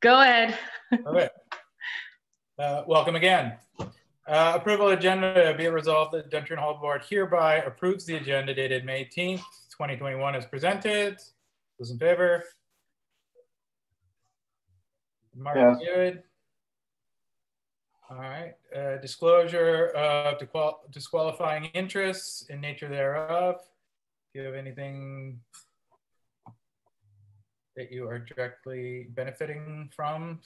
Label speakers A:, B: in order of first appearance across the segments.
A: Go ahead.
B: All right. Welcome again. Approval agenda, be it resolved that Duntroon Hall Board hereby approves the agenda dated May 18th, 2021 as presented. Those in favor? Mark, yes. Good. All right. Disclosure of disqualifying interests in nature thereof. Do you have anything that you are directly benefiting from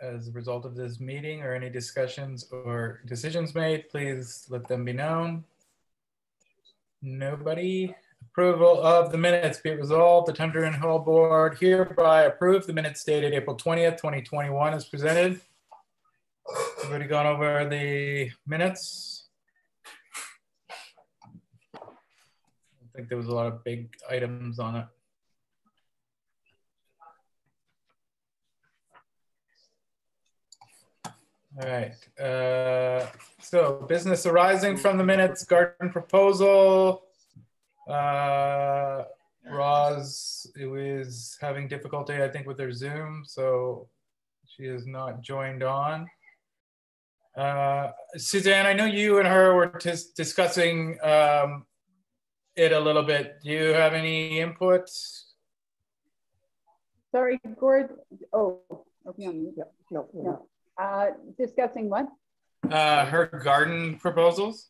B: as a result of this meeting, or any discussions or decisions made, please let them be known. Nobody. Approval of the minutes, be it resolved, the Duntroon Hall Board hereby approve the minutes dated April 20th, 2021 as presented. Everybody gone over the minutes? I think there was a lot of big items on it. All right, so business arising from the minutes, garden proposal. Roz was having difficulty, I think, with her Zoom, so she is not joined on. Suzanne, I know you and her were discussing it a little bit. Do you have any input?
C: Sorry, Gord. Oh, okay, on mute. No. Discussing what?
B: Her garden proposals?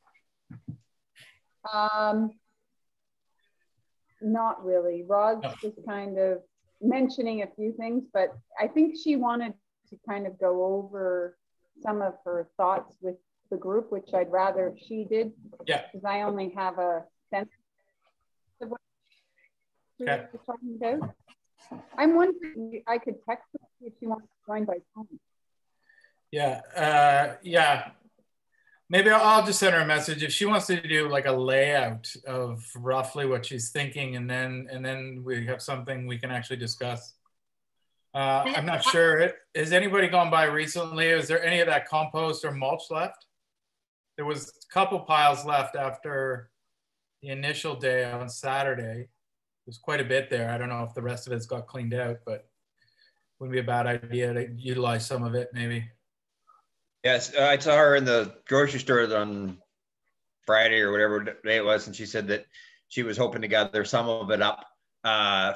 C: Not really. Roz was kind of mentioning a few things, but I think she wanted to kind of go over some of her thoughts with the group, which I'd rather she did.
B: Yeah.
C: Because I only have a sense of what she's talking about. I'm wondering, I could text her if she wants to join by phone.
B: Yeah, yeah. Maybe I'll just send her a message if she wants to do like a layout of roughly what she's thinking, and then we have something we can actually discuss. I'm not sure. Has anybody gone by recently? Is there any of that compost or mulch left? There was a couple piles left after the initial day on Saturday. There's quite a bit there. I don't know if the rest of it's got cleaned out, but wouldn't be a bad idea to utilize some of it maybe.
D: Yes, I saw her in the grocery store on Friday or whatever day it was, and she said that she was hoping to gather some of it up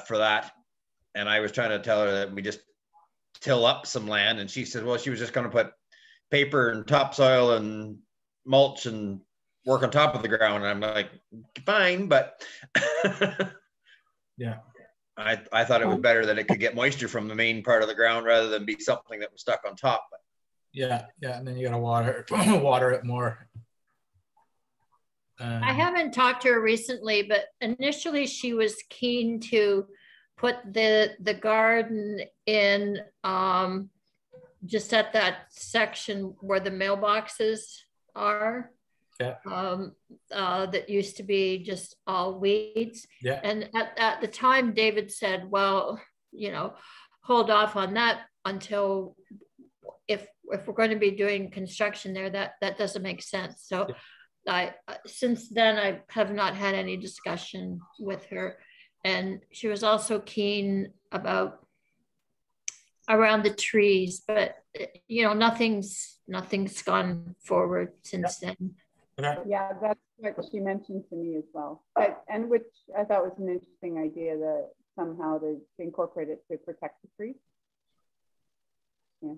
D: for that. And I was trying to tell her that we just till up some land, and she said, well, she was just going to put paper and topsoil and mulch and work on top of the ground. And I'm like, fine, but
B: yeah.
D: I thought it was better that it could get moisture from the main part of the ground rather than be something that was stuck on top. But
B: yeah, and then you gotta water it more.
E: I haven't talked to her recently, but initially she was keen to put the garden in just at that section where the mailboxes are.
B: Yeah.
E: That used to be just all weeds.
B: Yeah.
E: And at the time, David said, well, you know, hold off on that until if we're going to be doing construction there, that doesn't make sense. So yeah. Since then, I have not had any discussion with her. And she was also keen about around the trees, but you know, nothing's gone forward since then.
B: Okay.
C: Yeah, that's what she mentioned to me as well. And which I thought was an interesting idea, that somehow to incorporate it to protect the trees. Yeah.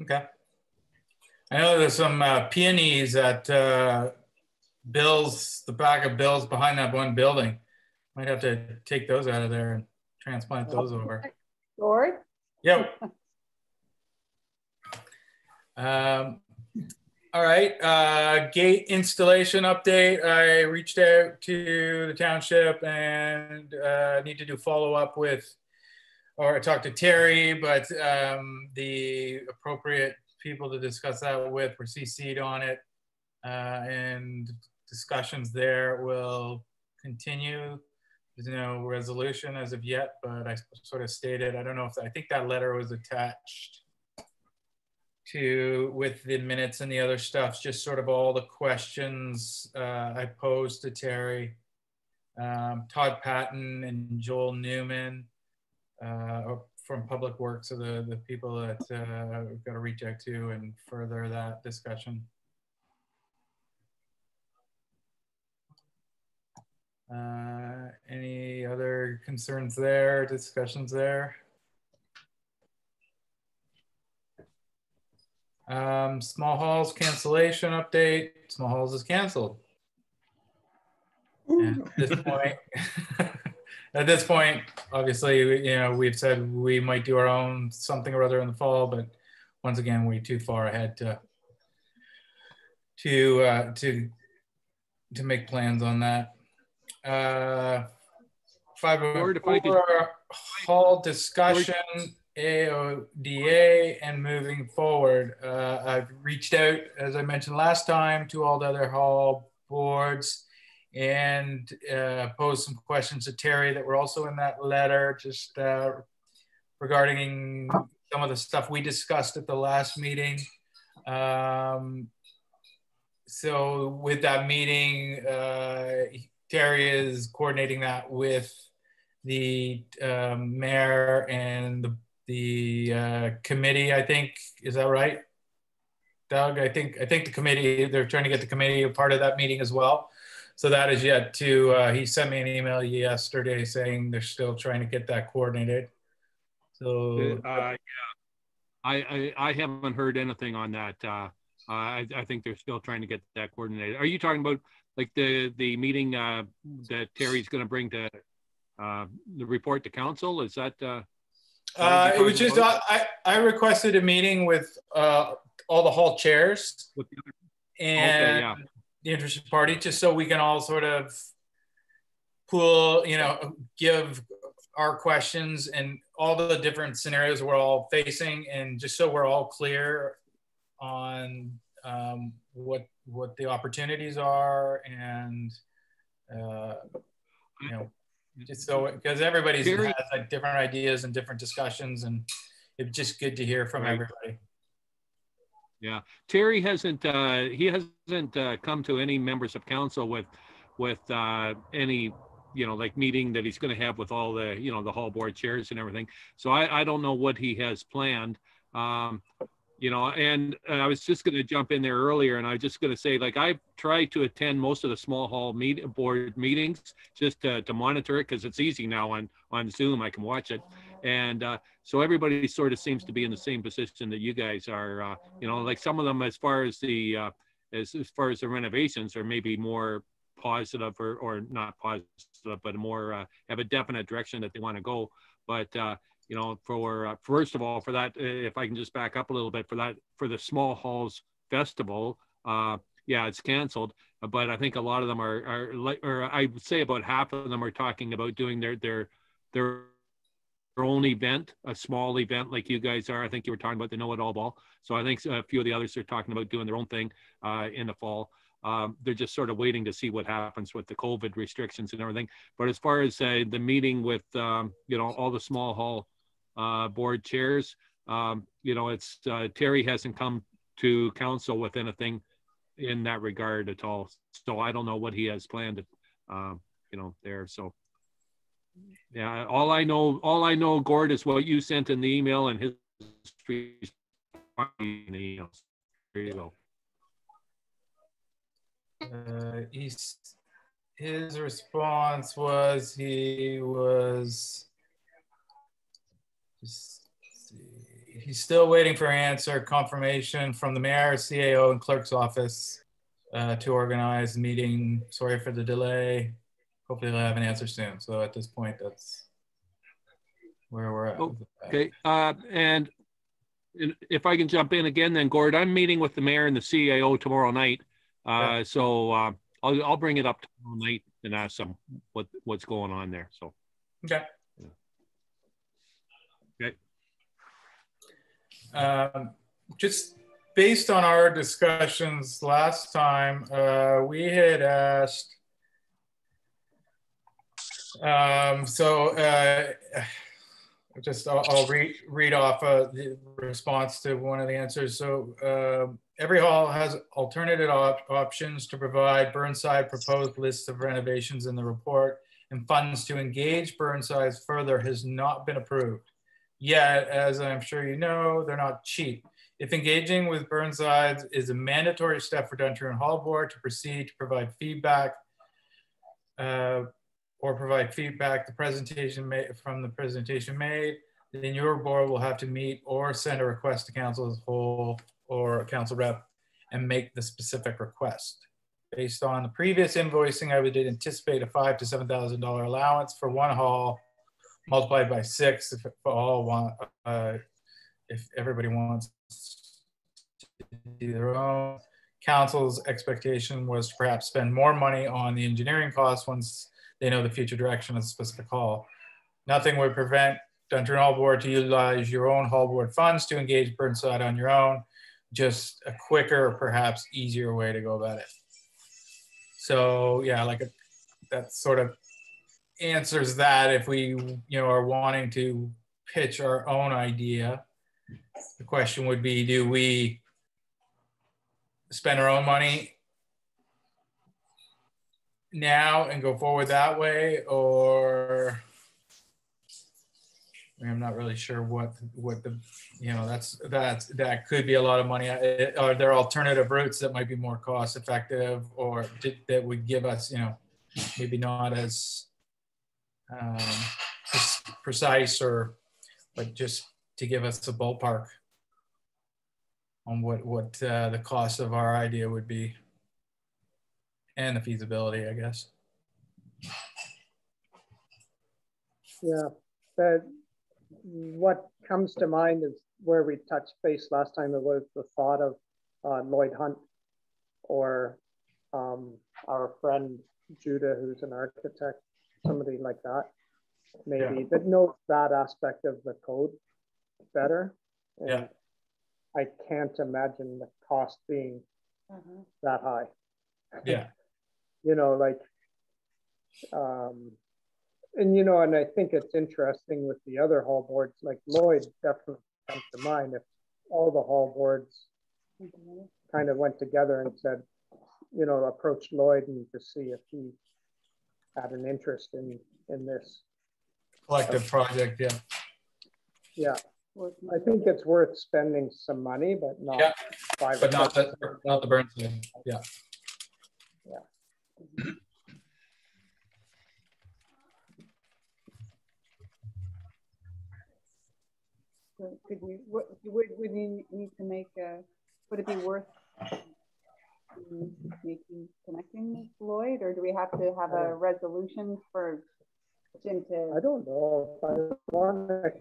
B: Okay. I know there's some peonies at Bill's, the back of Bill's behind that one building. Might have to take those out of there and transplant those over.
C: George?
B: Yep. All right, gate installation update. I reached out to the township and need to do follow-up with, or talk to Terry, but the appropriate people to discuss that with were CC'd on it, and discussions there will continue. There's no resolution as of yet, but I sort of stated, I don't know if, I think that letter was attached to with the minutes and the other stuff, just sort of all the questions I posed to Terry, Todd Patton and Joel Newman. from Public Works, so the people that we've got to reach out to and further that discussion. Any other concerns there, discussions there? Small Halls cancellation update. Small Halls is canceled. And at this point, at this point, obviously, we've said we might do our own something or other in the fall, but once again, we're too far ahead to make plans on that. 504 hall discussion, AODA, and moving forward. I've reached out, as I mentioned last time, to all the other hall boards and posed some questions to Terry that were also in that letter, just regarding some of the stuff we discussed at the last meeting. So with that meeting, Terry is coordinating that with the mayor and the committee, I think. Is that right, Doug? I think the committee, they're trying to get the committee a part of that meeting as well. So that is yet to, he sent me an email yesterday saying they're still trying to get that coordinated. So
A: yeah, I haven't heard anything on that. I think they're still trying to get that coordinated. Are you talking about like the meeting that Terry's going to bring to the report to council? Is that?
B: It was just I requested a meeting with all the hall chairs and yeah, the interested party, just so we can all sort of pool, give our questions and all the different scenarios we're all facing, and just so we're all clear on what the opportunities are, and just so, because everybody's has like different ideas and different discussions, and it's just good to hear from everybody.
A: Yeah, Terry hasn't come to any members of council with any like meeting that he's going to have with all the the hall board chairs and everything. So I don't know what he has planned. And I was just going to jump in there earlier, and I was just going to say, like, I've tried to attend most of the small hall board meetings just to monitor it, because it's easy now on Zoom. I can watch it. And so everybody sort of seems to be in the same position that you guys are. Like some of them, as far as the renovations, are maybe more positive or not positive, but more have a definite direction that they want to go. But first of all, for that, if I can just back up a little bit, for the Small Halls Festival, yeah, it's canceled. But I think a lot of them are like, or I would say about half of them are talking about doing their own event, a small event like you guys are. I think you were talking about the Know It All Ball. So I think a few of the others are talking about doing their own thing in the fall. They're just sort of waiting to see what happens with the COVID restrictions and everything. But as far as the meeting with all the small hall board chairs, it's Terry hasn't come to council with anything in that regard at all. So I don't know what he has planned there. So yeah, all I know, Gord, is what you sent in the email and his emails. There you go.
B: His response was he's still waiting for answer confirmation from the mayor, CAO, and clerk's office to organize the meeting. Sorry for the delay. Hopefully they'll have an answer soon. So at this point, that's where we're at.
A: Okay, and if I can jump in again then, Gord, I'm meeting with the mayor and the CAO tomorrow night. So I'll bring it up tomorrow night and ask them what's going on there. So
B: okay.
A: Okay.
B: Just based on our discussions last time, we had asked. I'll read off the response to one of the answers. So every hall has alternative options to provide Burnside proposed lists of renovations in the report, and funds to engage Burnsides further has not been approved. Yet, as I'm sure you know, they're not cheap. If engaging with Burnsides is a mandatory step for Duntroon Hall Board to proceed to provide feedback the presentation from the presentation made, then your board will have to meet or send a request to council as a whole or council rep and make the specific request. Based on the previous invoicing, I would anticipate a $5,000 to $7,000 allowance for one hall, multiplied by 6 if all want, if everybody wants to do their own. Council's expectation was to perhaps spend more money on the engineering costs once they know the future direction of the specific hall. Nothing would prevent Duntroon Hall Board to utilize your own hall board funds to engage Burnside on your own. Just a quicker, perhaps easier way to go about it. So yeah, that sort of answers that. If we, are wanting to pitch our own idea, the question would be, do we spend our own money now and go forward that way, or I'm not really sure what the, that could be a lot of money. Are there alternative routes that might be more cost effective, or that would give us, maybe not as precise, but just to give us a ballpark on what the cost of our idea would be and the feasibility, I guess.
F: Yeah, what comes to mind is where we touched base last time. It was the thought of Lloyd Hunt, or our friend Judah, who's an architect, somebody like that, maybe, that knows that aspect of the code better. And I can't imagine the cost being that high.
B: Yeah.
F: And I think it's interesting with the other hall boards, like Lloyd definitely comes to mind. If all the hall boards kind of went together and said, approached Lloyd and to see if he had an interest in this
B: collective project.
F: Yeah. I think it's worth spending some money, but not
B: but not the Burnside. Yeah.
C: So would you need to make would it be worth connecting with Lloyd, or do we have to have a resolution for Jim to?
F: I don't know if I want
C: to.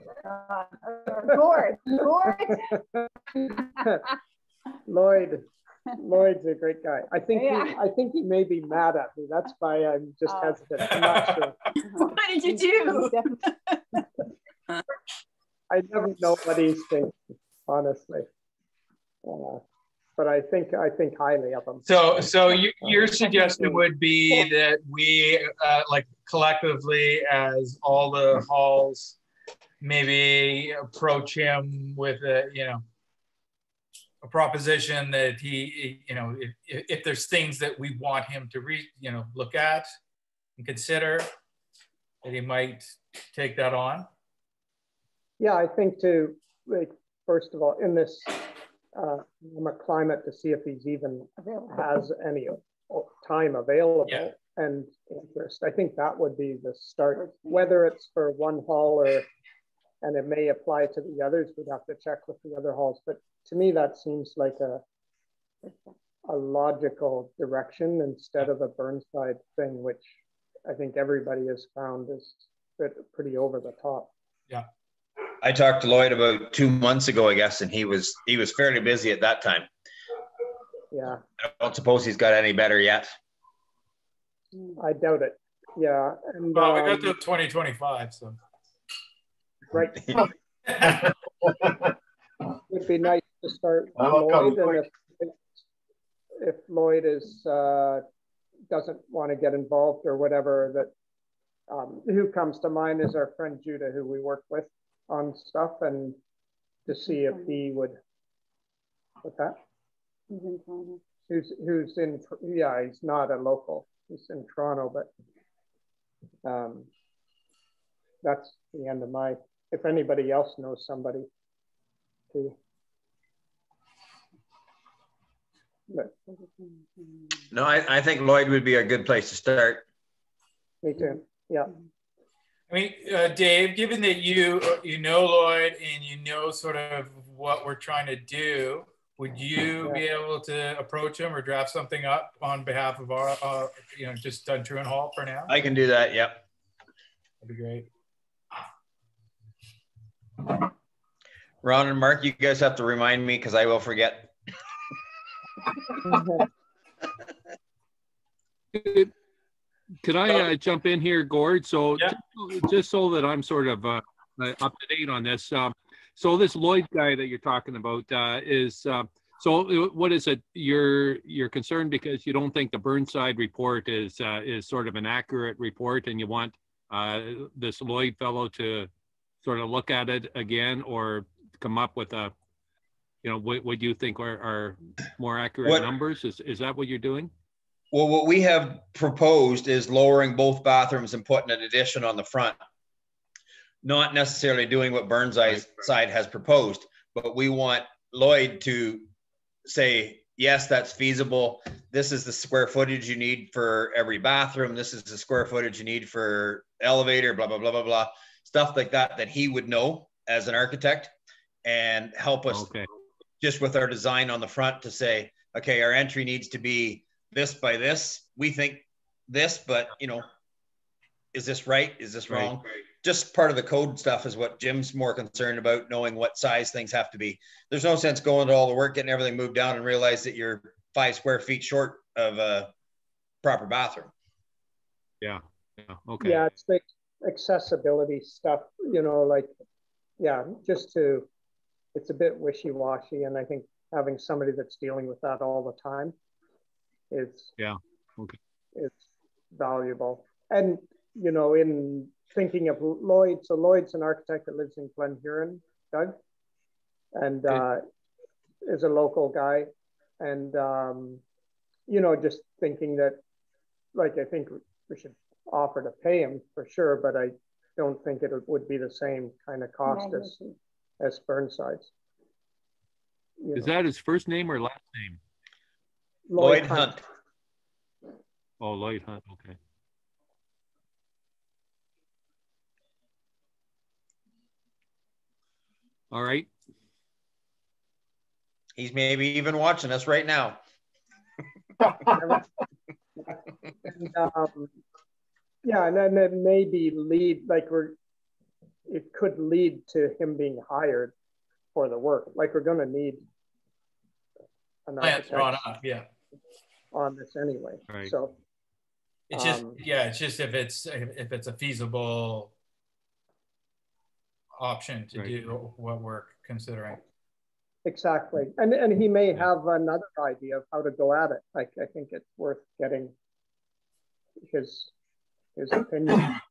F: Lloyd's a great guy. I think he may be mad at me. That's why I'm just hesitant. I'm not sure.
G: What did you do?
F: I never know what he's thinking, honestly. But I think highly of him.
B: So your suggestion would be that we collectively, as all the halls, maybe approach him with a proposition that he, if there's things that we want him to look at and consider, that he might take that on.
F: Yeah, I think first of all, in this climate, to see if he's even has any time available and interest. I think that would be the start, whether it's for one hall and it may apply to the others. We'd have to check with the other halls. But to me, that seems like a logical direction instead of a Burnside thing, which I think everybody has found is pretty over the top.
B: Yeah.
D: I talked to Lloyd about 2 months ago, I guess, and he was fairly busy at that time.
F: Yeah.
D: I don't suppose he's got any better yet.
F: I doubt it. Yeah. And
B: well, we got to 2025, so.
F: Right. It would be nice to start with Lloyd, and if Lloyd doesn't want to get involved or whatever, that who comes to mind is our friend Judah, who we work with on stuff, and to see if he would. What's that?
C: He's in Toronto.
F: Who's in? Yeah, he's not a local. He's in Toronto, but That's the end of my, if anybody else knows somebody too. But,
D: No, I think Lloyd would be a good place to start.
F: me too, yeah.
B: I mean, Dave, given that you know Lloyd and you know sort of what we're trying to do, would you be able to approach him or draft something up on behalf of our just Duntroon Hall for now?
D: I can do that, yep.
B: That'd be great.
D: Ron and Mark, you guys have to remind me because I will forget.
A: Could I jump in here, Gord? So
B: yeah.
A: just so that I'm sort of up to date on this. So this Lloyd guy that you're talking about is, so what is it? You're concerned because you don't think the Burnside report is sort of an accurate report, and you want this Lloyd fellow to sort of look at it again or come up with a, what you think are more accurate numbers? Is that what you're doing?
D: Well, what we have proposed is lowering both bathrooms and putting an addition on the front. Not necessarily doing what Burnside's side has proposed, but we want Lloyd to say, yes, that's feasible. This is the square footage you need for every bathroom. This is the square footage you need for elevator, blah, blah, blah, blah, blah. Stuff like that, that he would know as an architect and help us just with our design on the front to say, okay, our entry needs to be this by this. We think this, but is this right? Is this wrong? Right. Just part of the code stuff is what Jim's more concerned about, knowing what size things have to be. There's no sense going to all the work, getting everything moved down and realize that you're 5 square feet short of a proper bathroom.
A: Yeah. Okay.
F: Yeah, it's the accessibility stuff, it's a bit wishy-washy, and I think having somebody that's dealing with that all the time is it's valuable. And in thinking of Lloyd, so Lloyd's an architect that lives in Glen Huron, Doug, and is a local guy, and just thinking that, I think we should offer to pay him for sure, but I don't think it would be the same kind of cost as Burnside's.
A: Is that his first name or last name?
D: Lloyd Hunt.
A: Oh, Lloyd Hunt. Okay. All right.
D: He's maybe even watching us right now.
F: And then it maybe lead, it could lead to him being hired for the work. We're going to need an architect on this anyway.
A: Right.
F: So
B: it's just it's just if it's a feasible option to do what we're considering.
F: Exactly, and he may have another idea of how to go at it. I think it's worth getting his opinion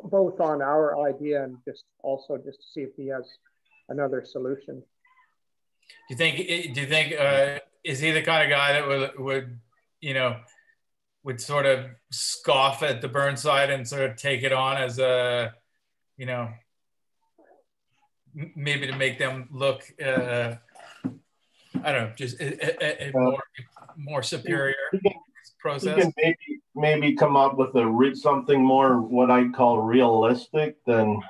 F: both on our idea and just to see if he has another solution.
B: Do you think is he the kind of guy that would sort of scoff at the Burnside and sort of take it on as a maybe to make them look I don't know, just a more superior process?
H: You can maybe come up with something more what I'd call realistic than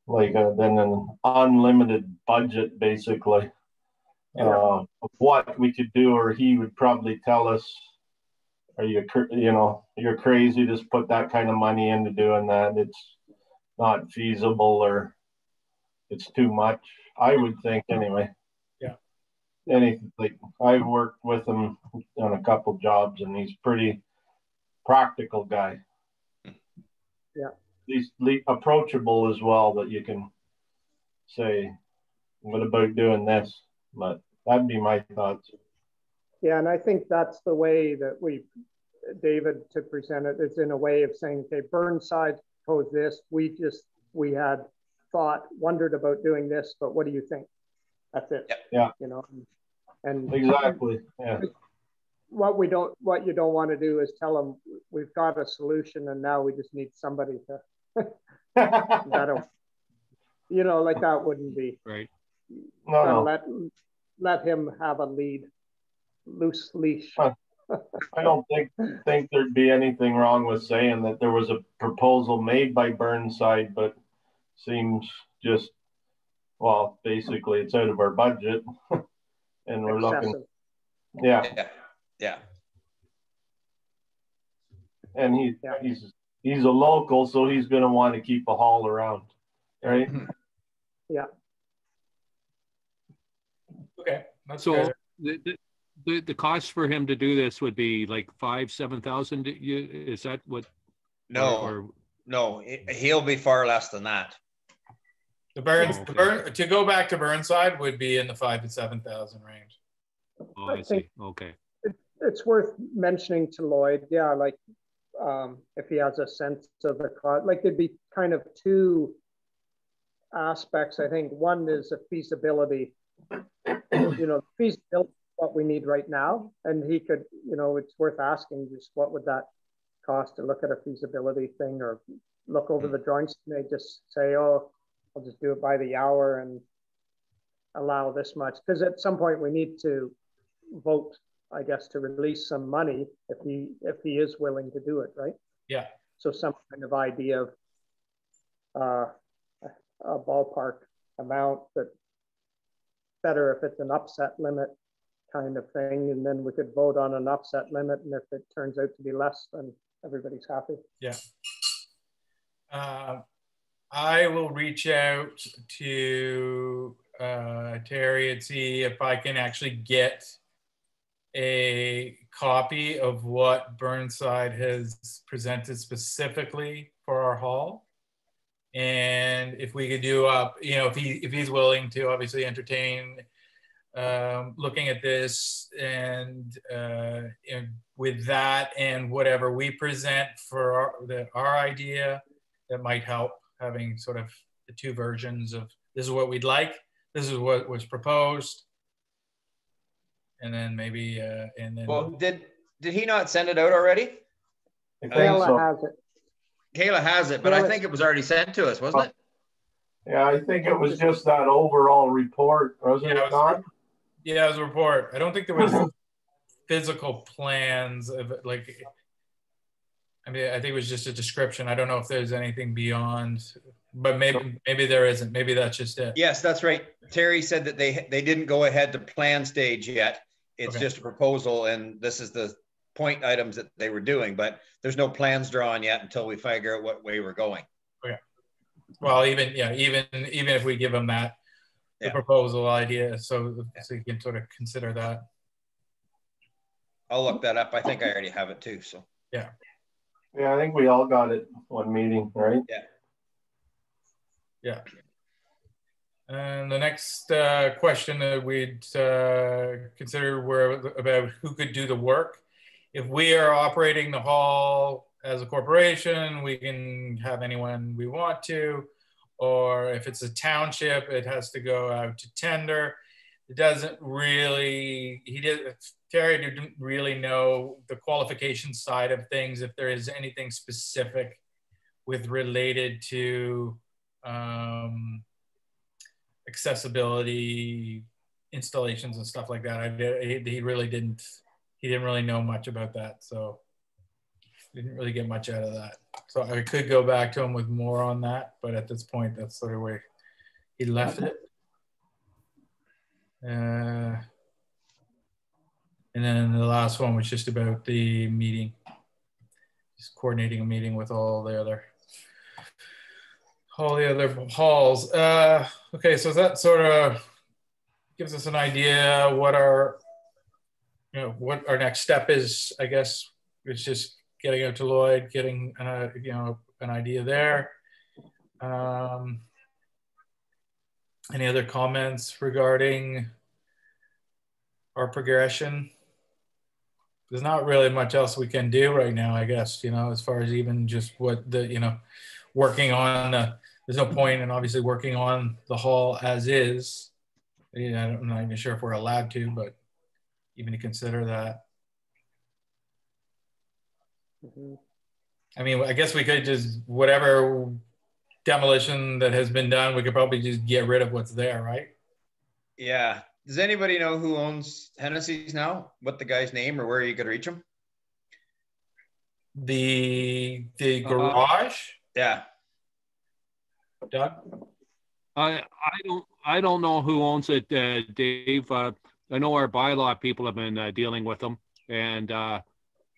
H: than an unlimited budget, basically. Of what we could do, or he would probably tell us, "Are you're crazy? Just put that kind of money into doing that. It's not feasible, or it's too much." I would think anyway.
B: Yeah.
H: I've worked with him on a couple jobs, and he's pretty practical guy.
F: Yeah.
H: He's approachable as well, that you can say, "What about doing this?" But that'd be my thoughts.
F: Yeah, and I think that's the way that David, to present it, is in a way of saying, okay, Burnside proposed this. We had wondered about doing this, but what do you think? That's it.
H: Yeah.
F: And
H: exactly. Yeah.
F: what you don't want to do is tell them we've got a solution and now we just need somebody to, that'll, you know, like that wouldn't be.
A: Right.
H: No.
F: Let him have a loose leash.
H: I don't think there'd be anything wrong with saying that there was a proposal made by Burnside, but seems just, well, basically it's out of our budget and we're
F: Excessive.
H: looking, yeah. And he's a local, so he's going to want to keep a haul around, right?
F: Yeah.
B: Okay. That's
A: so
B: good.
A: the cost for him to do this would be like 7,000. Is that what?
D: No, no, he'll be far less than that.
B: To go back to Burnside would be in the 5,000 to 7,000 range.
A: Oh, I see. Okay.
F: It's worth mentioning to Lloyd. Yeah, like if he has a sense of the cost, like there'd be kind of two aspects. I think one is a feasibility. You know, feasibility what we need right now, and he could, you know, it's worth asking just what would that cost to look at a feasibility thing, or look over the drawings. They just say, oh, I'll just do it by the hour and allow this much, because at some point we need to vote, I guess, to release some money if he is willing to do it, right?
B: Yeah.
F: So some kind of idea of a ballpark amount, that better if it's an upset limit kind of thing, and then we could vote on an upset limit, and if it turns out to be less, then everybody's happy.
B: Yeah. I will reach out to Terry and see if I can actually get a copy of what Burnside has presented specifically for our hall. And if we could do up, you know, if he's willing to obviously entertain looking at this, and with that and whatever we present for our idea, that might help, having sort of the two versions of this is what we'd like, this is what was proposed, and then maybe and then.
D: Well, did he not send it out already?
F: Kayla has it.
D: Kayla has it, but I think it was already sent to us, wasn't it?
H: Yeah, I think it was just that overall report, wasn't it, Don?
B: Yeah, it was a report. I don't think there was physical plans of it, like, I mean, I think it was just a description. I don't know if there's anything beyond, but maybe there isn't. Maybe that's just it.
D: Yes, that's right. Terry said that they didn't go ahead to plan stage yet. It's just a proposal, and this is the point items that they were doing, but there's no plans drawn yet until we figure out what way we're going.
B: Okay. Well, even if we give them that, the proposal idea, so you can sort of consider that.
D: I'll look that up. I think I already have it too. So
B: yeah.
H: Yeah, I think we all got it one meeting, right?
D: Yeah.
B: Yeah. And the next question that we'd consider were about who could do the work. If we are operating the hall as a corporation, we can have anyone we want to, or if it's a township, it has to go out to tender. It doesn't really, Terry didn't really know the qualification side of things, if there is anything specific with related to accessibility installations and stuff like that. He didn't really know much about that, so didn't really get much out of that. So I could go back to him with more on that, but at this point, that's sort of where he left it. And then the last one was just about the meeting, just coordinating a meeting with all the other halls. Okay, so that sort of gives us an idea what our next step is. I guess it's just getting out to Lloyd, getting an idea there. Any other comments regarding our progression? There's not really much else we can do right now, I guess, as far as even just what the, working on, there's no point in obviously working on the hall as is. I'm not even sure if we're allowed to, but even to consider that. I mean, I guess we could just, whatever demolition that has been done, we could probably just get rid of what's there, right?
D: Yeah. Does anybody know who owns Hennessy's now? What the guy's name or where you could reach him?
B: The garage?
D: Yeah.
B: Doug?
A: I don't know who owns it, Dave. I know our bylaw people have been dealing with him, and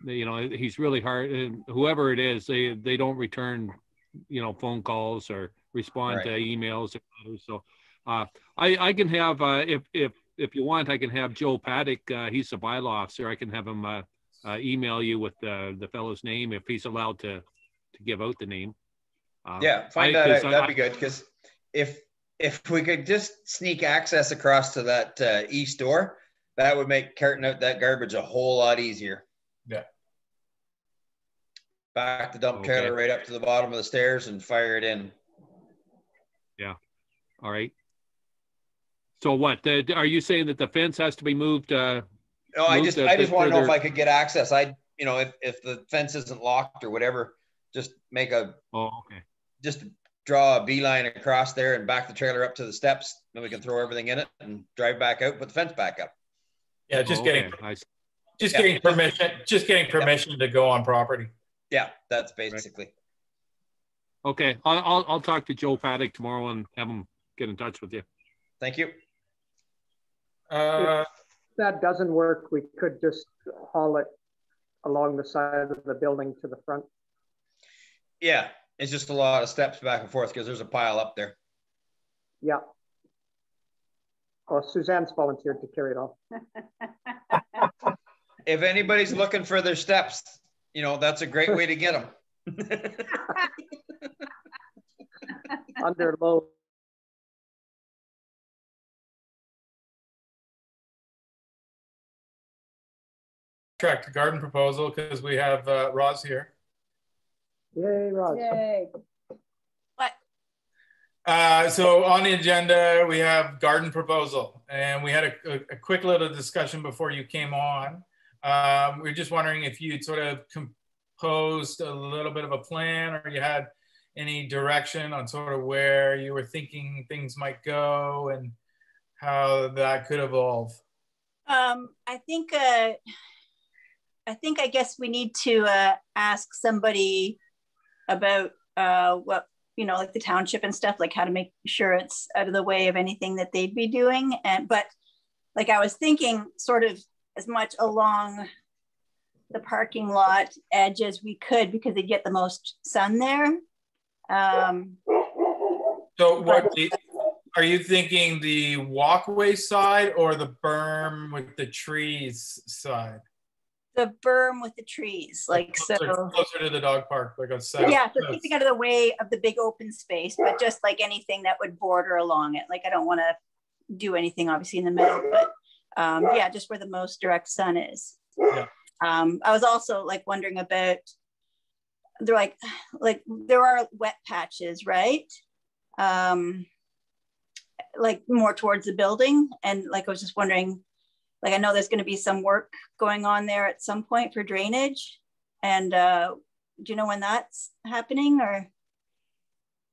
A: you know, he's really hard. And whoever it is, they don't return, you know, phone calls or respond to emails or letters. So I can have if you want, I can have Joe Paddock. He's the bylaw officer. I can have him email you with the fellow's name if he's allowed to give out the name.
D: Yeah, find that out. That'd be good, because if we could just sneak access across to that east door, that would make carting out that garbage a whole lot easier.
B: Yeah.
D: Back the dump trailer right up to the bottom of the stairs and fire it in.
A: Yeah. All right. So what? Are you saying that the fence has to be moved? No,
D: I just want to know if I could get access. You know, if the fence isn't locked or whatever, just make a.
A: Oh, okay.
D: Just draw a beeline across there and back the trailer up to the steps. Then we can throw everything in it and drive back out, put the fence back up.
B: Yeah, getting permission. Just getting permission to go on property.
D: Yeah, that's basically.
A: Okay, I'll talk to Joe Paddock tomorrow and have him get in touch with you.
D: Thank you.
F: If that doesn't work, we could just haul it along the side of the building to the front.
D: Yeah, it's just a lot of steps back and forth because there's a pile up there.
F: Yeah. Oh, Suzanne's volunteered to carry it off.
D: If anybody's looking for their steps, you know, that's a great way to get them.
F: Under load.
B: Track the garden proposal because we have Roz here.
F: Yay, Roz.
C: Yay.
B: So on the agenda, we have garden proposal, and we had a quick little discussion before you came on. We're just wondering if you'd sort of composed a little bit of a plan, or you had any direction on sort of where you were thinking things might go and how that could evolve.
G: I guess we need to ask somebody about what, you know, like the township and stuff, like how to make sure it's out of the way of anything that they'd be doing. But like I was thinking sort of as much along the parking lot edge as we could, because they get the most sun there.
B: So what are you thinking, the walkway side or the berm with the trees side?
G: The berm with the trees, like
B: closer to the dog park, like a south.
G: Yeah, so keeping out of the way of the big open space, but just like anything that would border along it. Like I don't want to do anything obviously in the middle, but yeah, just where the most direct sun is.
B: Yeah.
G: I was also like wondering about, they're like there are wet patches, right? Like more towards the building, and like I was just wondering. Like, I know there's going to be some work going on there at some point for drainage. And do you know when that's happening, or?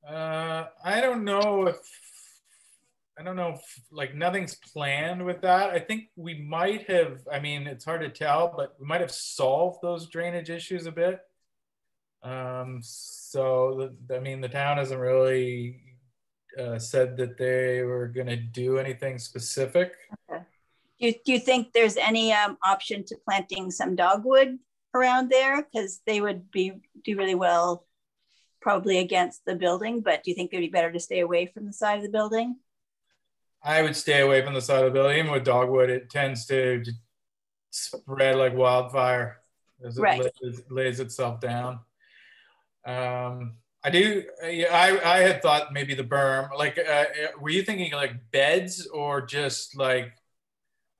B: I don't know if like nothing's planned with that. I think we might have, I mean, it's hard to tell, but we might have solved those drainage issues a bit. So, I mean, the town hasn't really said that they were going to do anything specific.
G: Okay. Do you think there's any option to planting some dogwood around there? Because they would do really well probably against the building, but do you think it would be better to stay away from the side of the building?
B: I would stay away from the side of the building. Even with dogwood, it tends to spread like wildfire as it lays itself down. I had thought maybe the berm, like, were you thinking like beds or just like,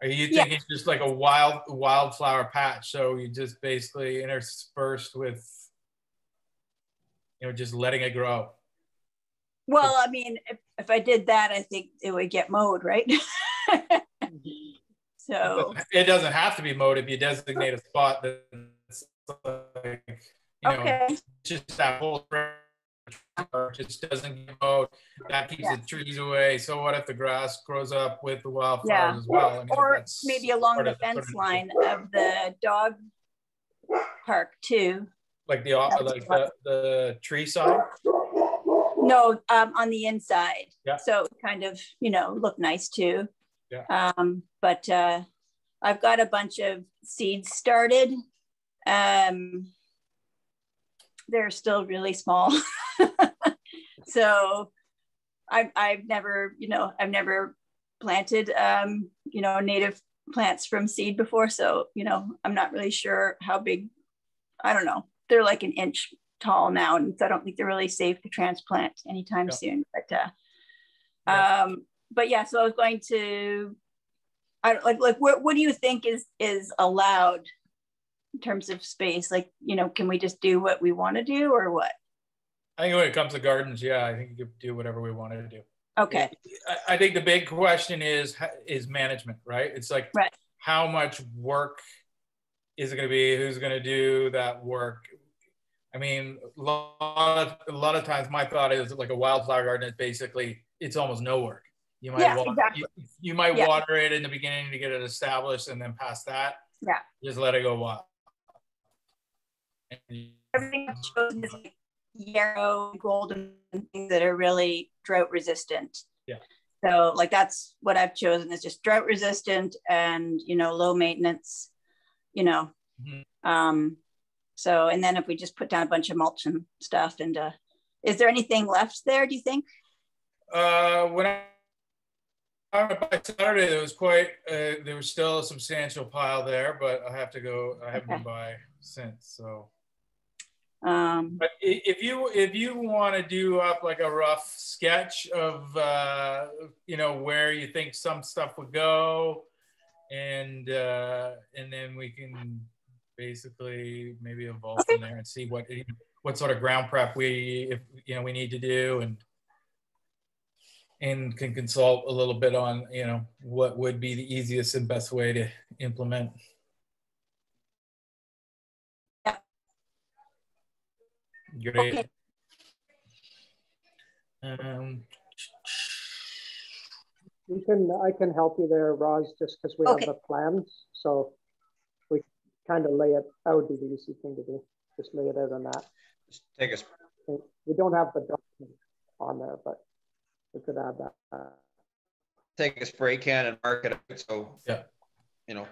B: are you thinking just like a wildflower patch? So you just basically interspersed with, you know, just letting it grow.
G: Well, I mean, if I did that, I think it would get mowed, right? So
B: it doesn't have to be mowed if you designate a spot that's like like, you know,
G: Okay.
B: just that whole just doesn't get mowed. That keeps the trees away. So what if the grass grows up with the wildflowers as well? I mean,
G: or
B: that's
G: maybe along
B: part
G: the
B: of
G: fence line of the dog park too.
B: like the tree side.
G: No, on the inside.
B: Yeah.
G: So kind of, you know, look nice too.
B: Yeah.
G: But I've got a bunch of seeds started. They're still really small. So I've never, you know, I've never planted, you know, native plants from seed before. So, you know, I'm not really sure how big, I don't know. They're like an inch tall now. And so I don't think they're really safe to transplant anytime soon. But yeah, so I was going to, what do you think is allowed in terms of space? Like, you know, can we just do what we want to do or what?
B: I think when it comes to gardens, yeah, I think you could do whatever we wanted to do.
G: Okay.
B: I think the big question is management, right? It's like, how much work is it going to be? Who's going to do that work? I mean, a lot of times my thought is like a wildflower garden is basically, it's almost no work. You might you might water it in the beginning to get it established, and then past that, just let it go wild.
G: Everything chosen is like yarrow, golden, things that are really drought resistant.
B: Yeah.
G: So like that's what I've chosen, is just drought resistant and, you know, low maintenance, you know. So, and then if we just put down a bunch of mulch and stuff, and is there anything left there, do you think?
B: When I by Saturday, there was there was still a substantial pile there, but I have to go, I haven't been by since, so. But if you want to do up like a rough sketch of, you know, where you think some stuff would go, and then we can basically maybe evolve from there and see what sort of ground prep we need to do, and can consult a little bit on, you know, what would be the easiest and best way to implement. Great.
G: Okay.
F: I can help you there, Roz, just because we have the plans. So we kind of lay it, that would be the easy thing to do. Just lay it out on that.
D: Just take us.
F: We don't have the document on there, but we could add that.
D: Take a spray can and mark it out, so you know,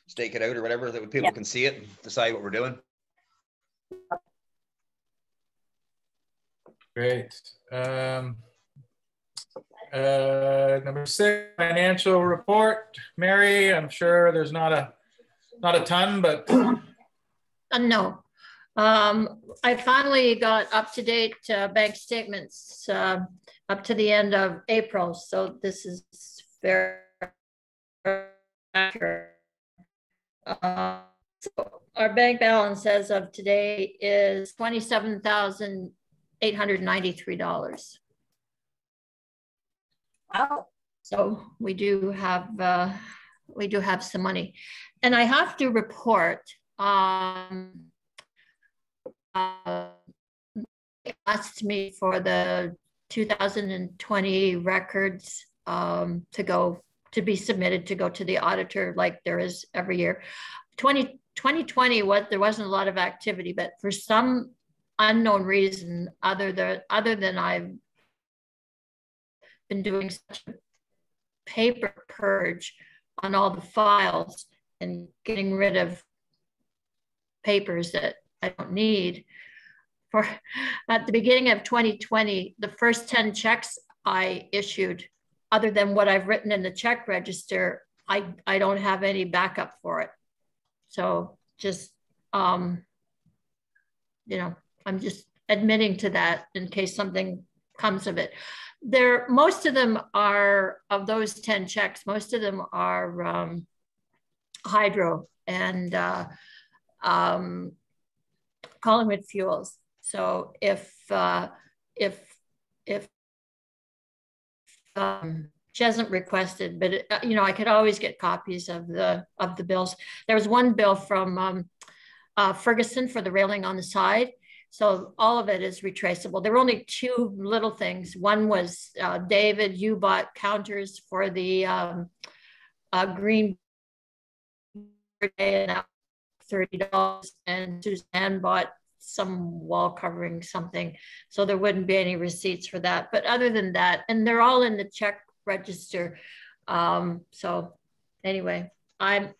D: stake it out or whatever, that people can see it and decide what we're doing.
B: Great. Number 6, financial report. Mary, I'm sure there's not a ton, but
E: no. I finally got up-to-date bank statements up to the end of April, so this is very accurate. So our bank balance as of today is $27,893.
G: Wow.
E: So we do have some money, and I have to report. Asked me for the 2020 records to be submitted to go to the auditor, like there is every year. 2020 there wasn't a lot of activity, but for some unknown reason, other than I've been doing such a paper purge on all the files and getting rid of papers that I don't need. At the beginning of 2020, the first 10 checks I issued, other than what I've written in the check register, I don't have any backup for it. So just, you know, I'm just admitting to that in case something comes of it. Most of them are, of those 10 checks, most of them are hydro and Collingwood fuels. So if she hasn't requested, but you know, I could always get copies of the bills. There was one bill from Ferguson for the railing on the side. So all of it is retraceable. There were only two little things. One was David, you bought counters for the green and that $30, and Suzanne bought some wall covering something, so there wouldn't be any receipts for that. But other than that, and they're all in the check register. So anyway, I'm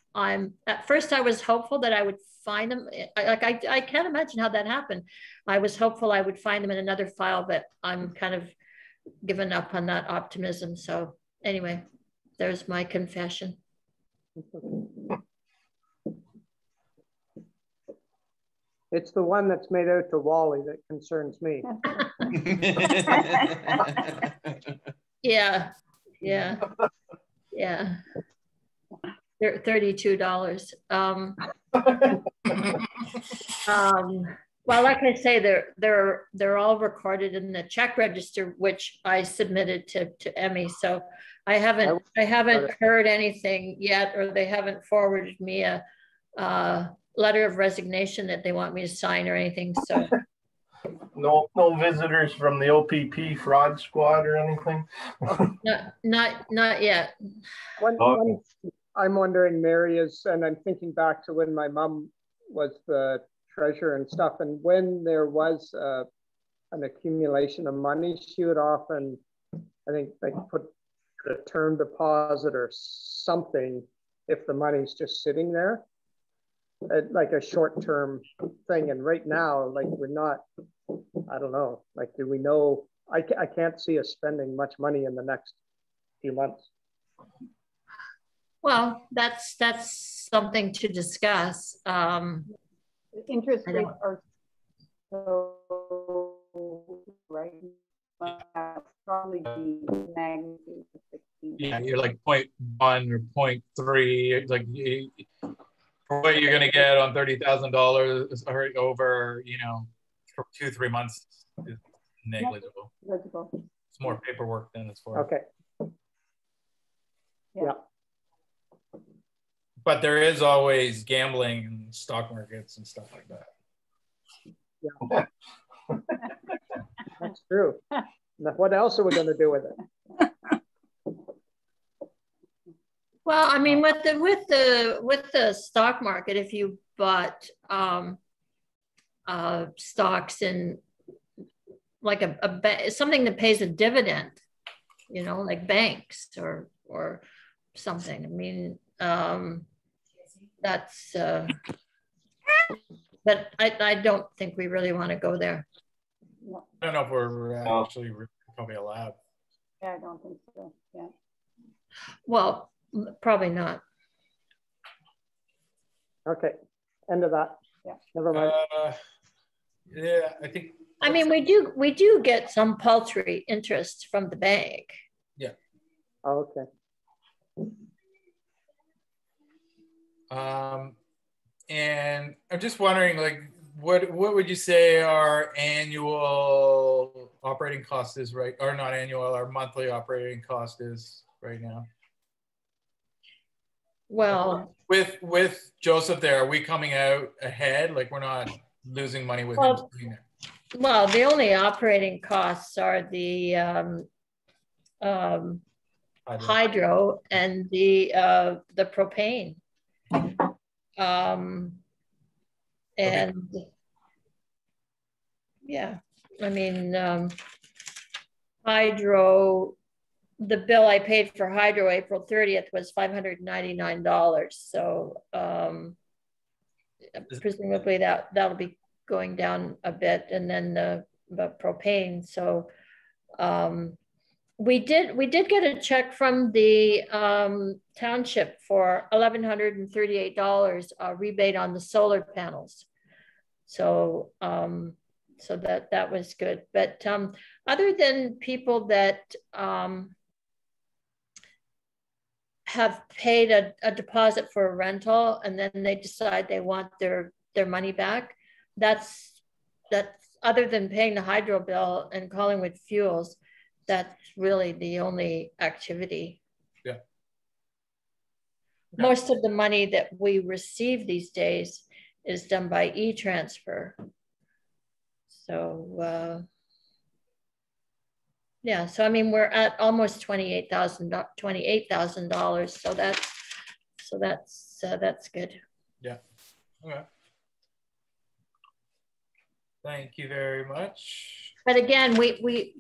E: at first I was hopeful that I would find them. I can't imagine how that happened. I was hopeful I would find them in another file, but I'm kind of given up on that optimism. So anyway, there's my confession.
F: It's the one that's made out to Wally that concerns me.
E: Yeah. They're $32. Well, like I say, they're all recorded in the check register, which I submitted to Emmy. So I haven't heard anything yet, or they haven't forwarded me a letter of resignation that they want me to sign or anything. So
H: no visitors from the OPP fraud squad or anything.
E: not yet.
F: One I'm wondering, Mary, and I'm thinking back to when my mom was the treasurer and stuff, and when there was an accumulation of money, she would often, I think, like put a term deposit or something if the money's just sitting there, like a short-term thing. And right now, like we're not, I don't know, like do we know, I can't see us spending much money in the next few months.
E: Well, that's something to discuss.
C: Interest rates are so right now, probably the magnitude of 16.
B: Yeah, you're like 0.1 or 0.3. Like for what you're gonna get on $30,000 or over, for 2-3 months is negligible. It's more paperwork than it's for.
F: Okay. Yeah.
B: But there is always gambling and stock markets and stuff like that.
F: Yeah. That's true. What else are we going to do with it?
E: Well, I mean, with the stock market, if you bought stocks in like something that pays a dividend, like banks or something. I mean, that's. But I don't think we really want to go there.
B: I don't know if we're actually probably allowed.
C: Yeah, I don't think so. Yeah.
E: Well, probably not.
F: Okay. End of that. Yeah. Never mind.
B: Yeah, I think.
E: I mean, we do get some paltry interest from the bank.
B: Yeah.
F: Oh, okay.
B: And I'm just wondering, like, what would you say our annual operating cost is, right? Or not annual, our monthly operating cost is right now?
E: Well,
B: with Joseph there, are we coming out ahead? Like we're not losing money with him doing it?
E: Well, the only operating costs are the hydro and the propane. And yeah, I mean, hydro, the bill I paid for hydro April 30th was $599. So presumably that'll be going down a bit, and then the propane. So we did get a check from the township for $1,138 rebate on the solar panels. So so that was good. But other than people that have paid a deposit for a rental and then they decide they want their money back, that's other than paying the hydro bill and Collingwood Fuels, that's really the only activity.
B: Yeah.
E: Most of the money that we receive these days is done by e-transfer. So yeah, so I mean, we're at almost $28,000. So that's good.
B: Yeah. Okay. Thank you very much.
E: But again, we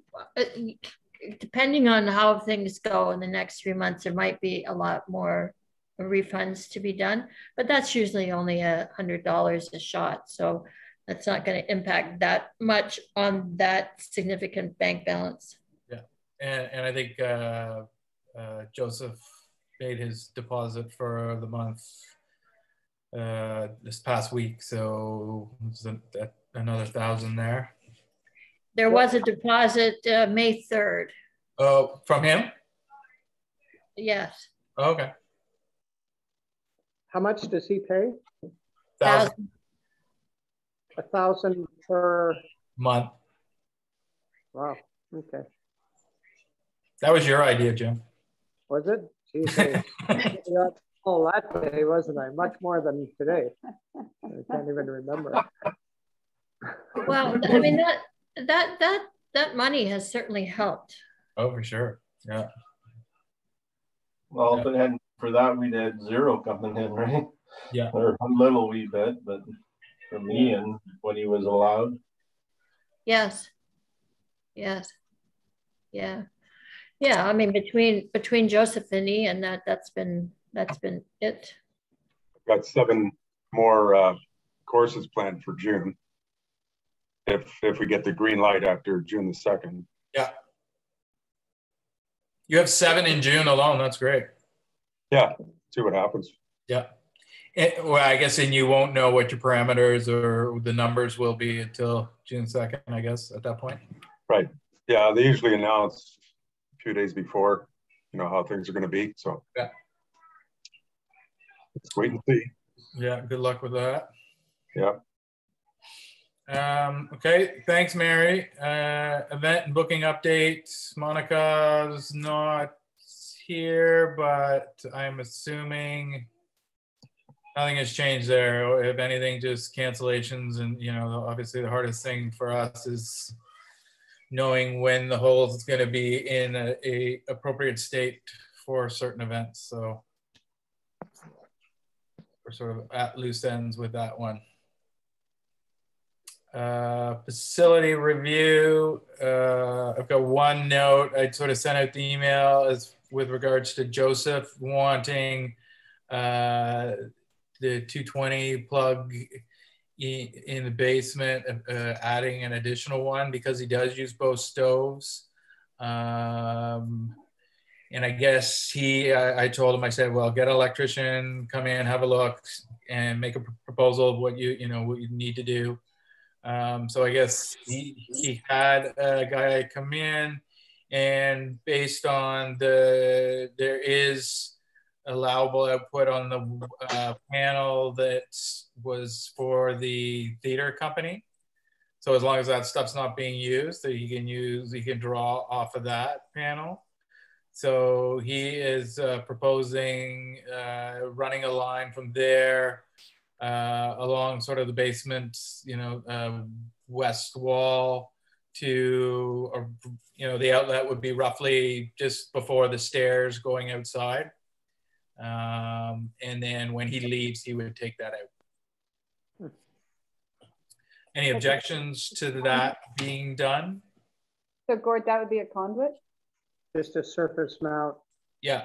E: depending on how things go in the next 3 months, there might be a lot more refunds to be done, but that's usually only $100 a shot. So that's not going to impact that much on that significant bank balance.
B: Yeah, and I think Joseph made his deposit for the month this past week, so it's another $1,000 there.
E: There was a deposit May 3rd.
B: Oh, from him?
E: Yes.
B: Okay.
F: How much does he pay?
B: 1,000
F: 1,000 per
B: month.
F: Wow. Okay.
B: That was your idea, Jim.
F: Was it? Jeez, oh, that day, wasn't I? Much more than today. I can't even remember.
E: Well, I mean, that money has certainly helped.
B: Oh, for sure. Yeah.
H: Well, if it hadn't for that, we'd had zero coming in, right?
B: Yeah.
H: Or a little wee bit, but from Ian, when he was allowed.
E: Yes. Yes. Yeah. Yeah. I mean, between Joseph and Ian, that's been it.
I: Got 7 more courses planned for June. If we get the green light after June the 2nd.
B: Yeah. You have 7 in June alone. That's great.
I: Yeah. See what happens.
B: Yeah. Well, I guess, and you won't know what your parameters or the numbers will be until June 2nd, I guess, at that point.
I: Right. Yeah. They usually announce a few days before, you know, how things are going to be. So
B: yeah.
I: Let's wait and see.
B: Yeah. Good luck with that.
I: Yeah.
B: Okay, thanks, Mary. Event and booking updates. Monica's not here, but I'm assuming nothing has changed there. If anything, just cancellations. And, you know, obviously the hardest thing for us is knowing when the hole is going to be in a appropriate state for certain events. So we're sort of at loose ends with that one. Facility review. I've got one note. I sort of sent out the email as with regards to Joseph wanting the 220 plug in the basement, adding an additional one because he does use both stoves. And I guess I told him, I said, well, get an electrician, come in, have a look, and make a proposal of what you need to do. So I guess he had a guy come in, and based on there is allowable output on the panel that was for the theater company. So as long as that stuff's not being used, that he can draw off of that panel. So he is proposing running a line from there along sort of the basement, west wall to, the outlet would be roughly just before the stairs going outside. And then when he leaves, he would take that out. Any objections to that being done?
C: So Gord, that would be a conduit?
F: Just a surface mount.
B: Yeah.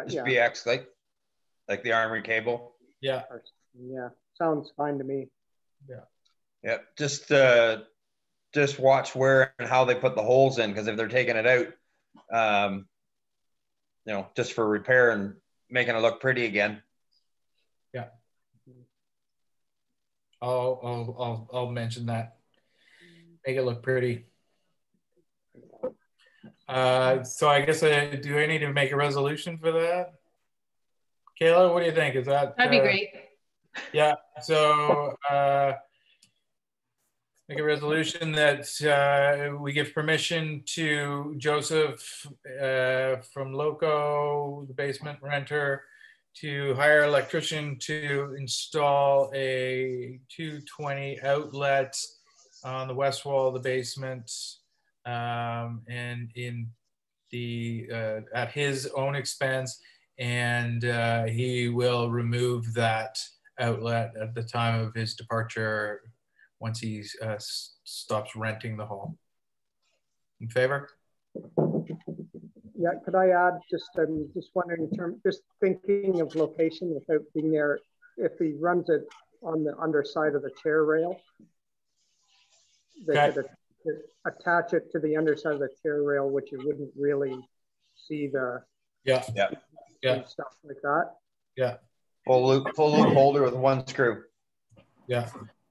D: Just BX, like the armory cable.
B: Yeah.
F: Yeah, sounds fine to me.
B: Yeah.
D: Yeah, just watch where and how they put the holes in, because if they're taking it out, just for repair and making it look pretty again.
B: Yeah. I'll mention that. Make it look pretty. So I guess do I need to make a resolution for that? Kayla, what do you think? Is that
E: that'd be great?
B: Yeah. So make a resolution that we give permission to Joseph from Loco, the basement renter, to hire an electrician to install a 220 outlet on the west wall of the basement, and in the at his own expense, and he will remove that outlet at the time of his departure once he stops renting the hall. In favor?
F: Yeah, could I add, I'm just wondering, just thinking of location without being there, if he runs it on the underside of the chair rail, they could attach it to the underside of the chair rail, which you wouldn't really see the stuff like that.
B: Yeah.
D: Full loop holder with one screw.
B: Yeah.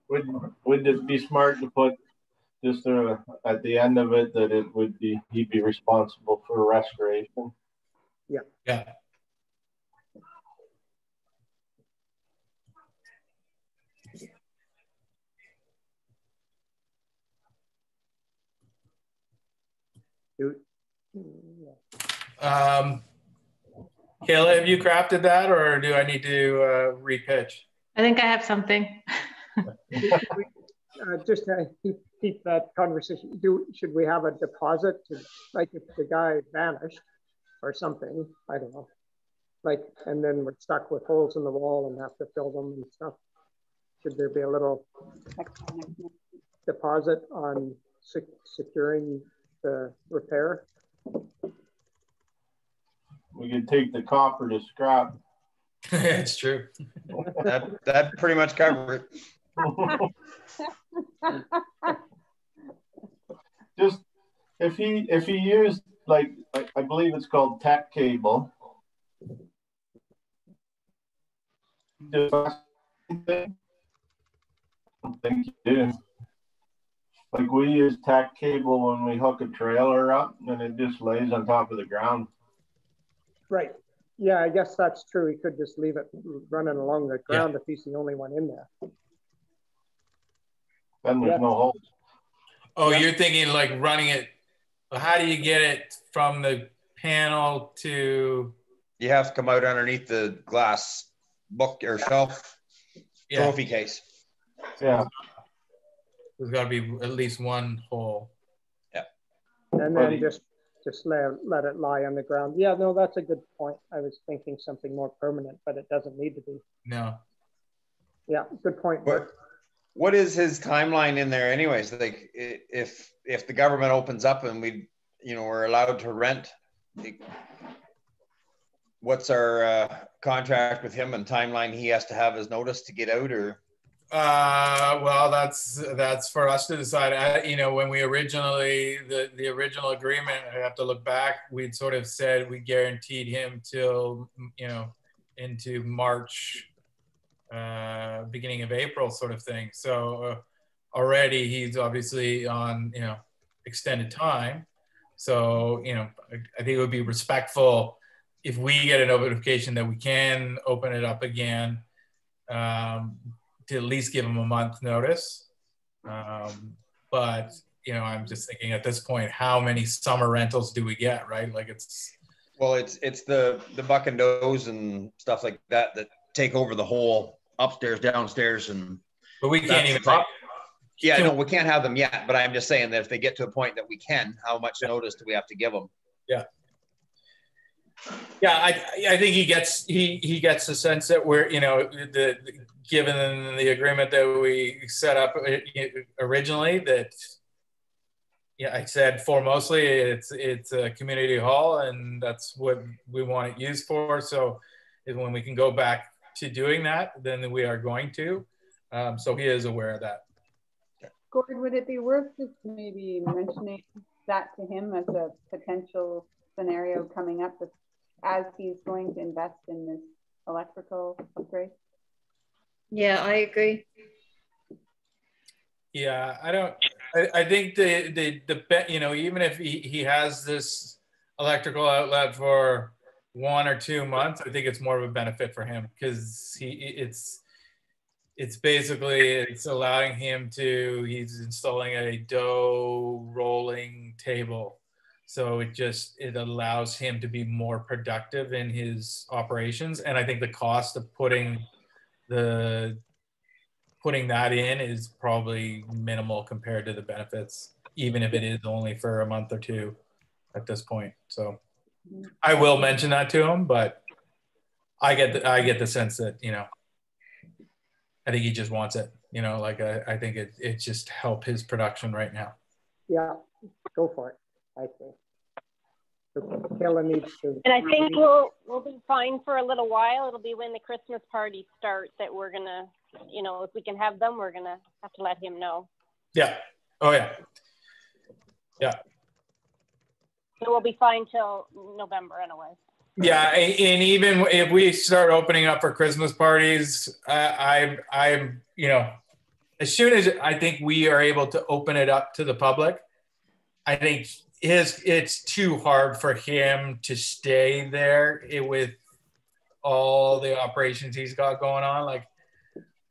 H: Would it be smart to put just at the end of it that it would be, he'd be responsible for restoration?
F: Yeah.
B: Yeah. Kayla, have you crafted that, or do I need to repitch?
J: I think I have something.
F: Just to keep that conversation, should we have a deposit to, like, if the guy vanished or something, I don't know, like, and then we're stuck with holes in the wall and have to fill them and stuff, should there be a little deposit on securing the repair?
H: We could take the copper to scrap.
B: It's true.
D: That pretty much covered it.
H: Just if he used, like I believe it's called tech cable. I don't think you do. Like, we use tack cable when we hook a trailer up, and it just lays on top of the ground.
F: Right. Yeah, I guess that's true. He could just leave it running along the ground if he's the only one in there.
H: Then there's no holes.
B: Oh, you're thinking like running it. How do you get it from the panel to?
D: You have to come out underneath the glass book or shelf trophy case.
H: Yeah.
B: There's got to be at least one hole.
D: Yeah.
F: And then just let it lie on the ground. Yeah, no, that's a good point. I was thinking something more permanent, but it doesn't need to be.
B: No.
F: Yeah, good point.
D: What is his timeline in there anyways? Like, if the government opens up and we're allowed to rent, what's our contract with him and timeline he has to have his notice to get out, or?
B: Well, that's for us to decide. When we originally, the original agreement, I have to look back, we'd sort of said we guaranteed him till, into March, beginning of April sort of thing. So already he's obviously on, extended time. So, I think it would be respectful if we get a notification that we can open it up again, to at least give him a month notice. But, I'm just thinking at this point, how many summer rentals do we get, right? Like
D: Well, it's the Buck and Does and stuff like that take over the whole upstairs, downstairs,
B: but we can't even.
D: Yeah, no, we can't have them yet. But I'm just saying that if they get to a point that we can, how much notice do we have to give them?
B: Yeah. Yeah, I think he gets the sense that we're, given the agreement that we set up originally, that I said foremostly it's a community hall and that's what we want it used for. So when we can go back to doing that, then we are going to. So he is aware of that.
C: Gord, would it be worth just maybe mentioning that to him as a potential scenario coming up as he's going to invest in this electrical upgrade?
E: Yeah, I agree.
B: Yeah, I think even if he has this electrical outlet for 1 or 2 months, I think it's more of a benefit for him, because it's basically allowing him he's installing a dough rolling table So it allows him to be more productive in his operations. And I think the cost of putting that in is probably minimal compared to the benefits, even if it is only for a month or two at this point. So I will mention that to him, but I get the sense that, you know, I think he just wants it, you know, like I think it just help his production right now.
F: Yeah, go for it, I think. Kayla needs to.
J: And I think we'll be fine for a little while. It'll be when the Christmas parties start that we're gonna, you know, if we can have them, we're gonna have to let him know.
B: Yeah. Oh yeah. Yeah.
J: So we'll be fine till November anyway.
B: Yeah, and even if we start opening up for Christmas parties, I'm you know, as soon as I think we are able to open it up to the public, I think it's too hard for him to stay there with all the operations he's got going on. Like,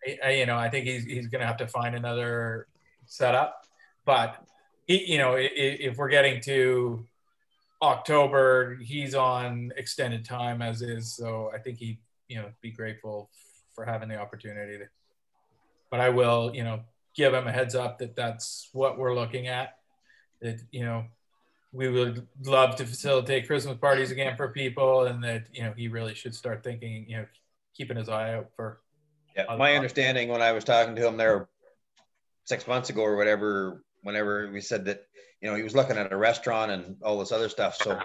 B: you know, I think he's going to have to find another setup. But you know, if we're getting to October, he's on extended time as is. So I think he'd, you know, be grateful for having the opportunity to. But I will, you know, give him a heads up that that's what we're looking at. That, you know, we would love to facilitate Christmas parties again for people, and that, you know, he really should start thinking, you know, keeping his eye out for.
D: Yeah, my understanding when I was talking to him there 6 months ago or whatever, whenever we said that, you know, he was looking at a restaurant and all this other stuff. So,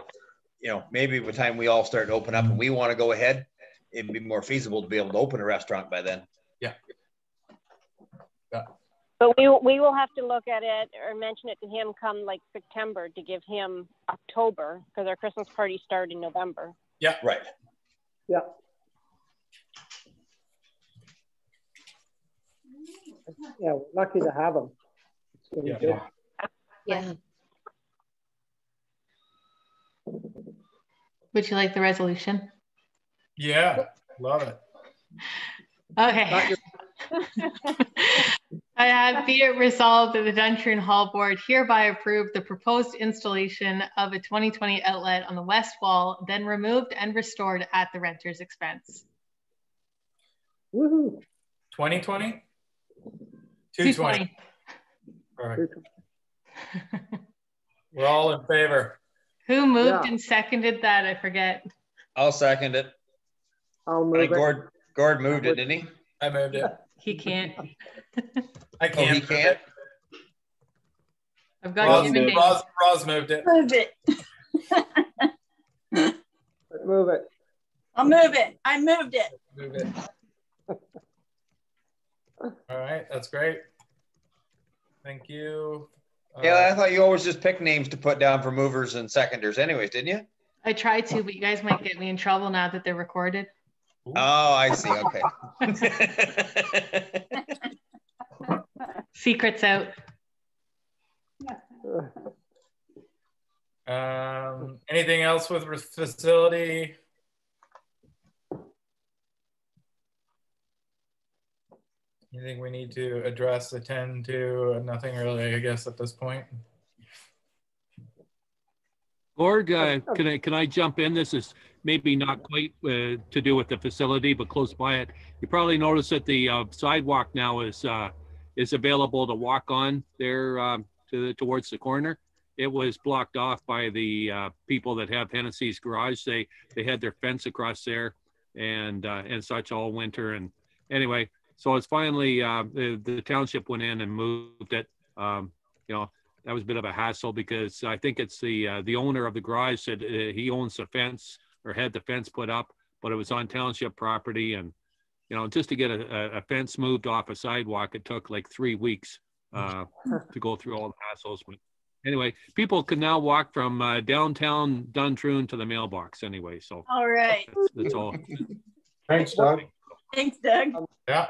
D: you know, maybe by the time we all start to open up and we want to go ahead, it'd be more feasible to be able to open a restaurant by then.
B: Yeah. Yeah.
J: But we will have to look at it or mention it to him come like September to give him October, because our Christmas parties start in November.
B: Yeah.
D: Right.
F: Yeah. Yeah, we're lucky to have them.
B: Yeah.
E: Yeah.
K: Would you like the resolution?
B: Yeah, love it.
K: Okay. I have be it resolved that the Duntroon Hall Board hereby approve the proposed installation of a 2020 outlet on the west wall, then removed and restored at the renter's expense.
F: Woohoo.
B: 2020?
K: 220.
B: Perfect. We're all in favor.
K: Who moved and seconded that? I forget.
D: I'll second it.
F: I'll move it.
D: Gord moved it, didn't he?
B: I moved it.
K: He can't.
B: I can't.
D: Oh, he can't?
K: I've got
B: Roz moved it.
G: Moved it.
F: Move it.
G: I'll move it. I moved it.
B: Move it. All right, that's great. Thank you.
D: Yeah, I thought you always just pick names to put down for movers and seconders anyways, didn't you?
K: I tried to, but you guys might get me in trouble now that they're recorded.
D: Oh, I see. Okay.
K: Secrets out.
B: Anything else with facility? You think we need to address, attend to? Nothing really, I guess, at this point.
A: Gord, can I jump in? This is maybe not quite to do with the facility, but close by it. You probably noticed that the sidewalk now is available to walk on there towards the corner. It was blocked off by the people that have Hennessy's Garage. They had their fence across there and such all winter. And anyway, so it's finally the township went in and moved it. You know, that was a bit of a hassle because I think it's the owner of the garage said he owns the fence or had the fence put up, but it was on township property. And, you know, just to get a fence moved off a sidewalk, it took like 3 weeks to go through all the hassles. But anyway, people can now walk from downtown Duntroon to the mailbox anyway. So
G: all right.
B: That's
I: all. Thanks, Doug.
G: Thanks, Doug.
B: Yeah.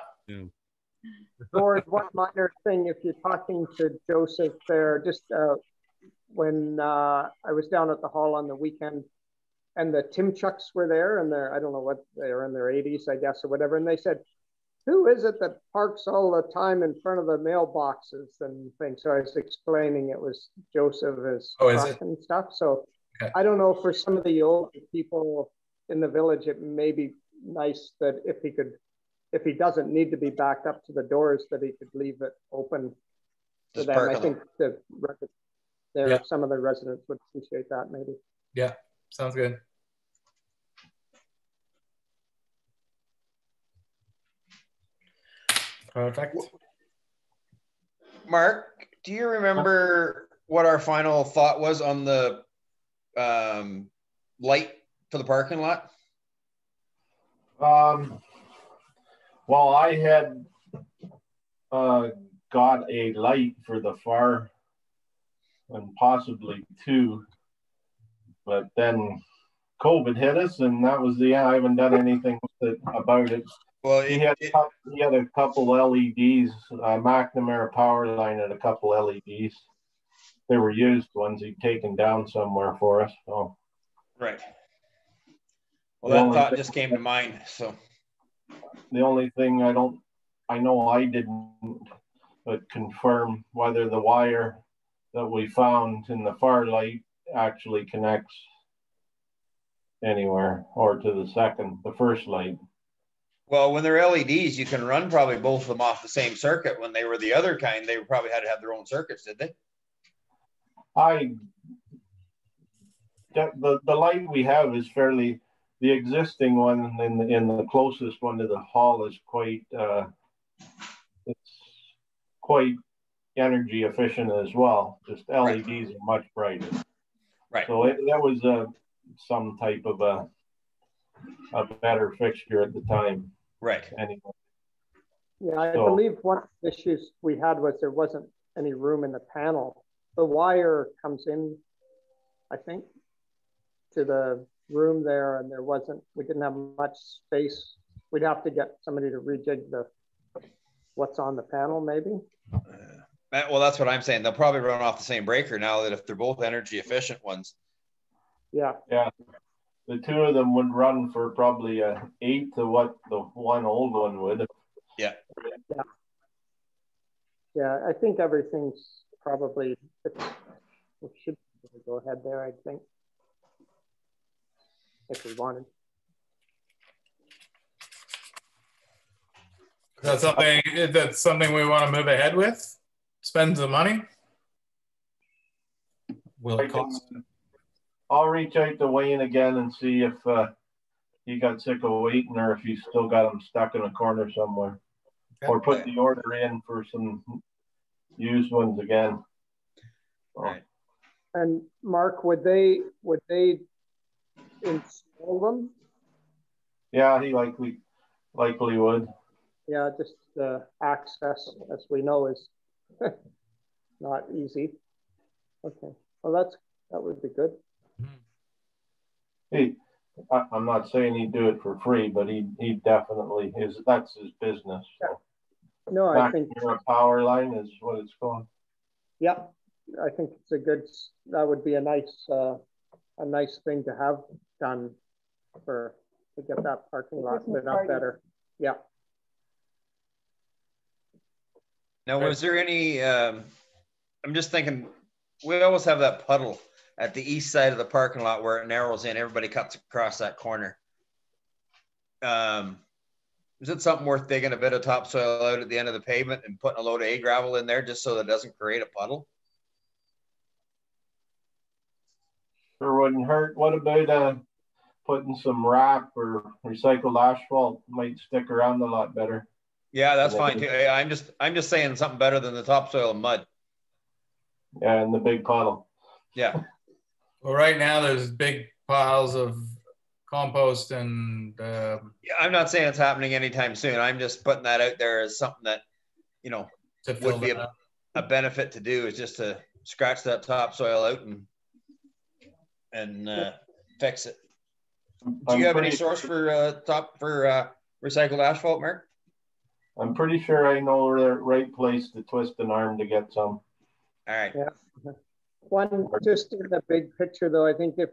F: Gord, one minor thing, if you're talking to Joseph there, just when I was down at the hall on the weekend and the Timchucks were there and I don't know what, they're in their 80s, I guess, or whatever. And they said, who is it that parks all the time in front of the mailboxes and things? So I was explaining it was Joseph, his truck and stuff. So okay. I don't know, for some of the old people in the village, it may be nice that if he doesn't need to be backed up to the doors, that he could leave it open for them. I think some of the residents would appreciate that maybe.
B: Yeah, sounds good. Perfect.
D: Mark, do you remember what our final thought was on the light for the parking lot?
H: Well, I had got a light for the far and possibly two, but then COVID hit us, and that was the end. I haven't done anything about it. Well, he had a couple LEDs. McNamara Power Line had a couple LEDs. They were used ones he'd taken down somewhere for us. So.
D: Right. Well, that thought just came to mind. So
H: the only thing I know I didn't, but confirm whether the wire that we found in the far light actually connects anywhere or to the first light.
D: Well, when they're LEDs, you can run probably both of them off the same circuit. When they were the other kind, they probably had to have their own circuits, did they?
H: The light we have is fairly, the existing one in the closest one to the hall is quite, it's quite energy efficient as well. Just LEDs are much brighter.
D: Right.
H: So that was some type of a better fixture at the time.
D: Right.
H: Anyway.
F: Yeah, I believe one of the issues we had was there wasn't any room in the panel. The wire comes in, I think, to the room there, and we didn't have much space. We'd have to get somebody to rejig what's on the panel, maybe.
D: Well, that's what I'm saying. They'll probably run off the same breaker now, that if they're both energy efficient ones.
F: Yeah.
H: Yeah. The two of them would run for probably an eighth of what the one old one would.
D: Yeah.
F: Yeah. Yeah, I think everything's probably, we should go ahead there, I think, if we wanted.
B: That's something we want to move ahead with? Spend the money? Will it cost?
H: I'll reach out to Wayne again and see if he got sick of waiting or if he's still got him stuck in a corner somewhere. Okay. Or put the order in for some used ones again.
D: Right.
F: And Mark, would they install them?
H: Yeah, he likely would.
F: Yeah, just access, as we know, is not easy. Okay, well that would be good.
H: I'm not saying he'd do it for free, but he definitely that's his business. So.
F: No, I think
H: a power line is what it's called.
F: Yeah, I think it's that would be a nice thing to have done to get that parking lot lit up better. Yeah.
D: Now, was there any, I'm just thinking, we always have that puddle at the east side of the parking lot where it narrows in, everybody cuts across that corner. Is it something worth digging a bit of topsoil out at the end of the pavement and putting a load of A gravel in there just so that it doesn't create a puddle?
H: Sure wouldn't hurt. What about putting some wrap or recycled asphalt? Might stick around a lot better.
D: Yeah, that's fine too. I'm just saying something better than the topsoil and mud.
H: Yeah, and the big puddle.
D: Yeah.
B: Well, right now there's big piles of compost and.
D: Yeah, I'm not saying it's happening anytime soon. I'm just putting that out there as something that, would be a benefit to do, is just to scratch that topsoil out and fix it. Do you have any source for recycled asphalt, Mark?
H: I'm pretty sure I know the right place to twist an arm to get some.
D: All right.
F: Yeah. One, just in the big picture though, I think if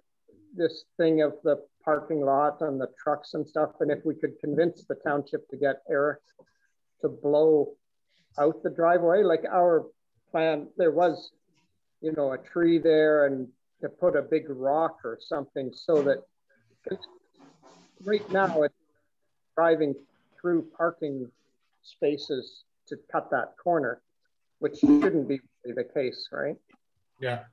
F: this thing of the parking lot and the trucks and stuff, and if we could convince the township to get Eric to blow out the driveway. Like our plan, there was, you know, a tree there and to put a big rock or something so that right now it's driving through parking spaces to cut that corner, which shouldn't be the case, right?
B: Yeah.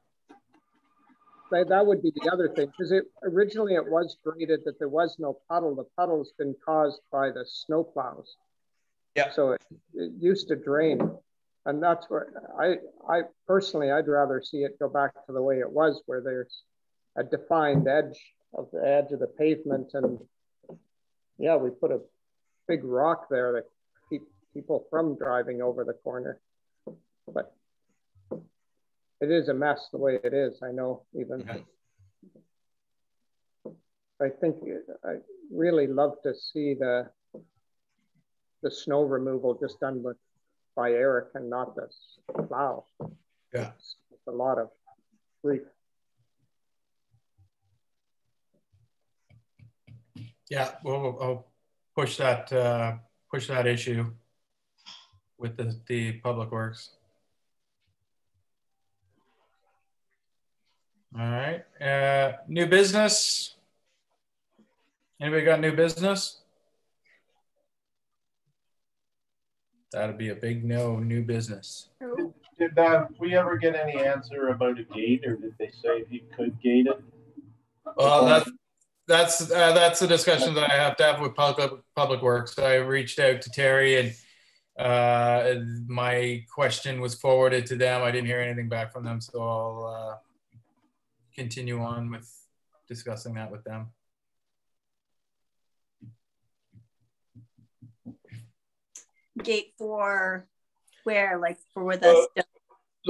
F: That would be the other thing, because originally it was graded that there was no puddle. The puddle's been caused by the snow plows.
D: Yeah.
F: So it used to drain. And that's where I personally, I'd rather see it go back to the way it was, where there's a defined edge of the pavement. And yeah, we put a big rock there to keep people from driving over the corner. But it is a mess the way it is, I know, even. I think I really love to see the snow removal just done by Eric and not the plow.
B: Yeah.
F: It's a lot of grief.
B: Yeah, well, I'll push that issue with the Public Works. All right, new business. Anybody got new business? That'd be a big no, new business.
H: Did we ever get any answer about a gate, or did they say if you could gate it?
B: Well, that's a discussion that I have to have with Public Works. I reached out to Terry and my question was forwarded to them. I didn't hear anything back from them, so I'll continue on with discussing that with them.
G: Gate for where, like for where the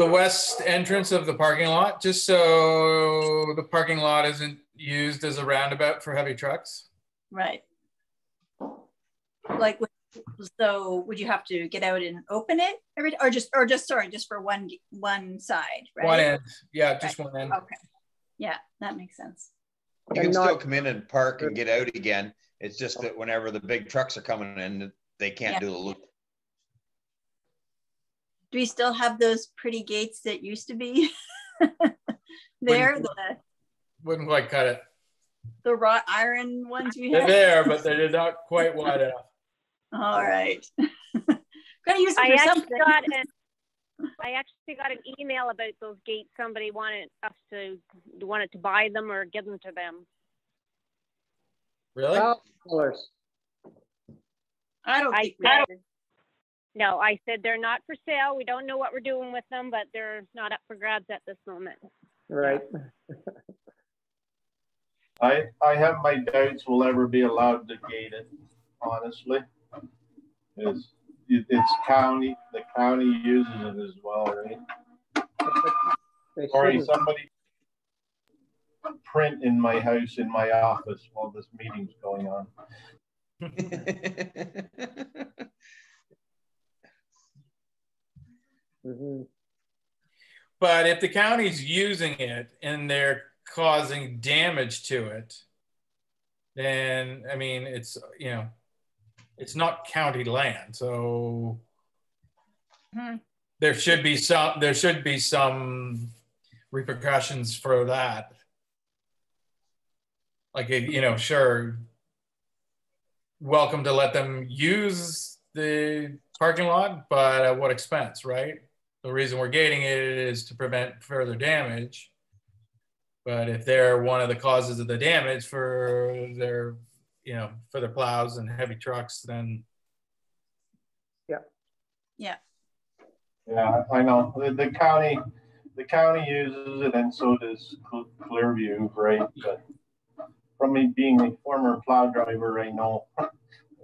B: west entrance of the parking lot, just so the parking lot isn't used as a roundabout for heavy trucks.
G: Right. Like, so would you have to get out and open it or just for one side, right?
B: One end, yeah, just one end.
G: Okay, yeah, that makes sense.
D: You can still come in and park and get out again. It's just that whenever the big trucks are coming in, they can't do the loop.
G: Do we still have those pretty gates that used to be there?
B: Wouldn't quite cut it.
G: The wrought iron ones we
B: They're
G: have?
B: there, but they're not quite wide enough.
G: All right. Gotta use
J: I
G: it for
J: actually
G: something.
J: I actually got an email about those gates. Somebody wanted to buy them or give them to them.
B: Really?
J: No, I said they're not for sale. We don't know what we're doing with them, but they're not up for grabs at this moment.
F: Right.
H: I have my doubts we'll ever be allowed to gate it, honestly. It's county, the county uses it as well, right? Sorry, somebody print in my house, in my office while this meeting's going on.
F: Mm-hmm.
B: But if the county's using it and they're causing damage to it, then I mean it's not county land, so there should be some repercussions for that. Like, sure, welcome to let them use the parking lot, but at what expense, right? The reason we're gating it is to prevent further damage. But if they're one of the causes of the damage for their plows and heavy trucks, then
G: yeah,
H: I know the county uses it, and so does Clearview, right? But from me being a former plow driver, I know it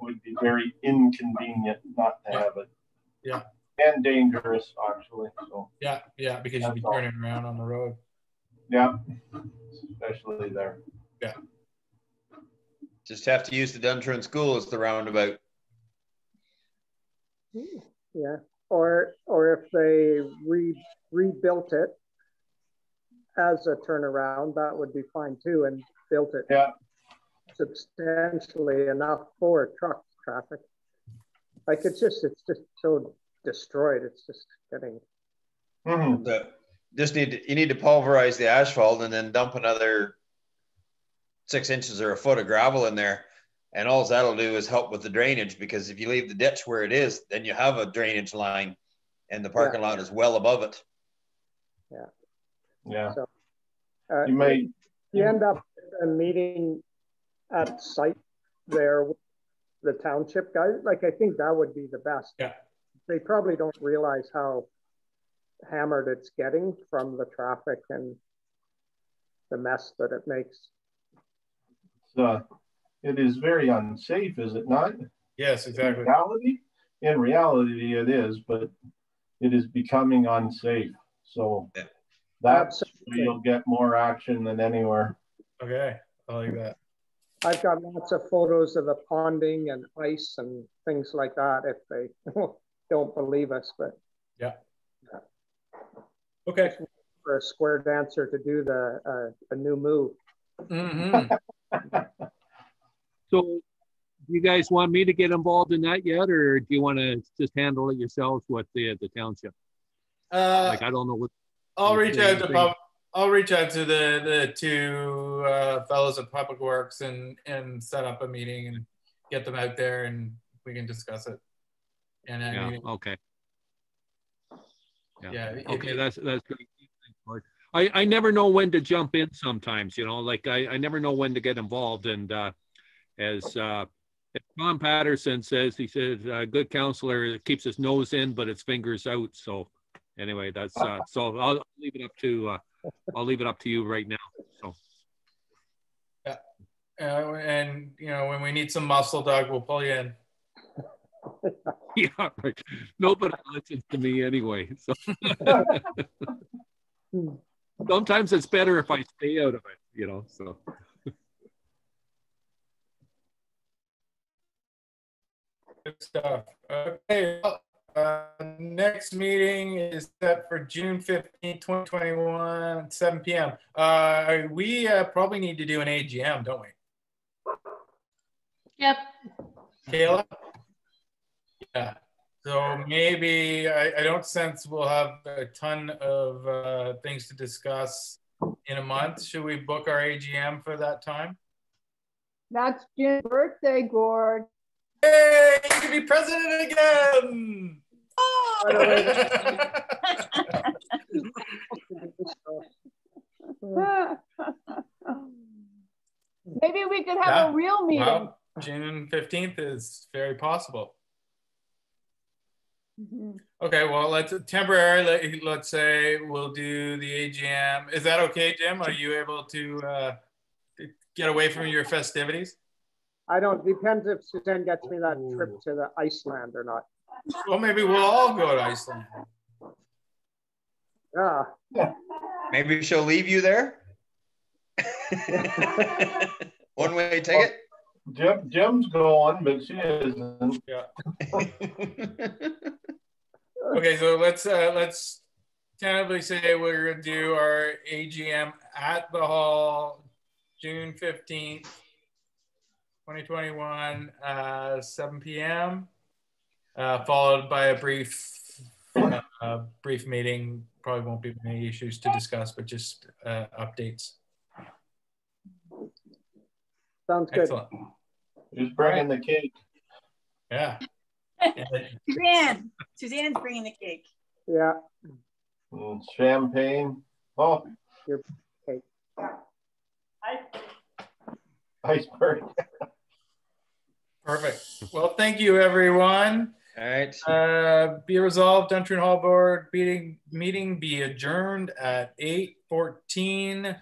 H: would be very inconvenient not to have it.
B: Yeah.
H: And dangerous, actually. So
B: yeah, because you'd be turning around on the road.
H: Yeah, especially there.
B: Yeah.
D: Just have to use the Duntroon School as the roundabout.
F: Yeah, or if they rebuilt it as a turnaround, that would be fine too, and built it substantially enough for truck traffic. Like it's just so destroyed. It's just getting.
D: You need to pulverize the asphalt and then dump another 6 inches or a foot of gravel in there. And all that'll do is help with the drainage, because if you leave the ditch where it is, then you have a drainage line and the parking lot is well above it.
F: Yeah.
H: Yeah.
F: So, you end up a meeting at site there with the township guys. Like, I think that would be the best.
B: Yeah.
F: They probably don't realize how hammered it's getting from the traffic and the mess that it makes.
H: It is very unsafe, is it not?
B: Yes, exactly.
H: In reality, it is, but it is becoming unsafe. So that's where you'll get more action than anywhere.
B: Okay, I like that.
F: I've got lots of photos of the ponding and ice and things like that if they don't believe us, but
B: yeah. Okay.
F: For a square dancer to do a new move.
B: Mm-hmm.
A: So do you guys want me to get involved in that yet, or do you want to just handle it yourselves with the township? Like, I don't know what.
B: I'll reach out to the two fellows at Public Works and set up a meeting and get them out there and we can discuss it. And
A: okay.
B: Yeah.
A: Okay, that's great. I never know when to jump in sometimes, you know, like I never know when to get involved. And as Tom Patterson says, he says, good counselor keeps his nose in, but its fingers out. So anyway, that's so I'll leave it up to you right now. So
B: yeah, and you know, when we need some muscle, Doug, we'll pull you in.
A: Yeah, right. Nobody listens to me anyway. So sometimes it's better if I stay out of it, you know. So
B: good stuff. Okay. Next meeting is set for June 15, 2021, 7 p.m. We probably need to do an AGM, don't we?
K: Yep.
B: Kayla? Yeah. So maybe, I don't sense we'll have a ton of things to discuss in a month. Should we book our AGM for that time?
C: That's Jim's birthday, Gord.
B: Hey, you can be president again!
C: Maybe we could have a real meeting.
B: Well, June 15th is very possible. Okay, well, let's say we'll do the AGM. Is that okay, Jim? Are you able to get away from your festivities?
F: I don't, depends if Suzanne gets me that trip to the Iceland or not.
B: Well, maybe we'll all go to Iceland.
F: Yeah.
D: Maybe she'll leave you there. One-way ticket.
H: Jim's going, but she isn't.
B: Yeah. Okay, so let's tentatively say we're gonna do our AGM at the hall, June 15th, 2021, 7 p.m. Followed by a brief meeting. Probably won't be many issues to discuss, but just updates.
F: Sounds good.
B: Excellent.
H: Who's bringing the cake?
B: Yeah.
G: Suzanne's bringing the cake.
F: Yeah.
H: Champagne. Oh.
F: Your cake.
H: Iceberg.
B: Perfect. Well, thank you, everyone.
D: All right.
B: Be resolved, Duntroon Hall Board meeting be adjourned at 8:14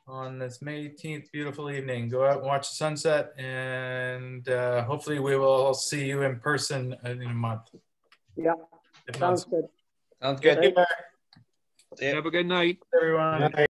B: on this May 18th beautiful evening. Go out and watch the sunset, and hopefully we will see you in person in a month.
F: Yeah, sounds good.
D: Sounds good.
A: have a good night,
B: everyone.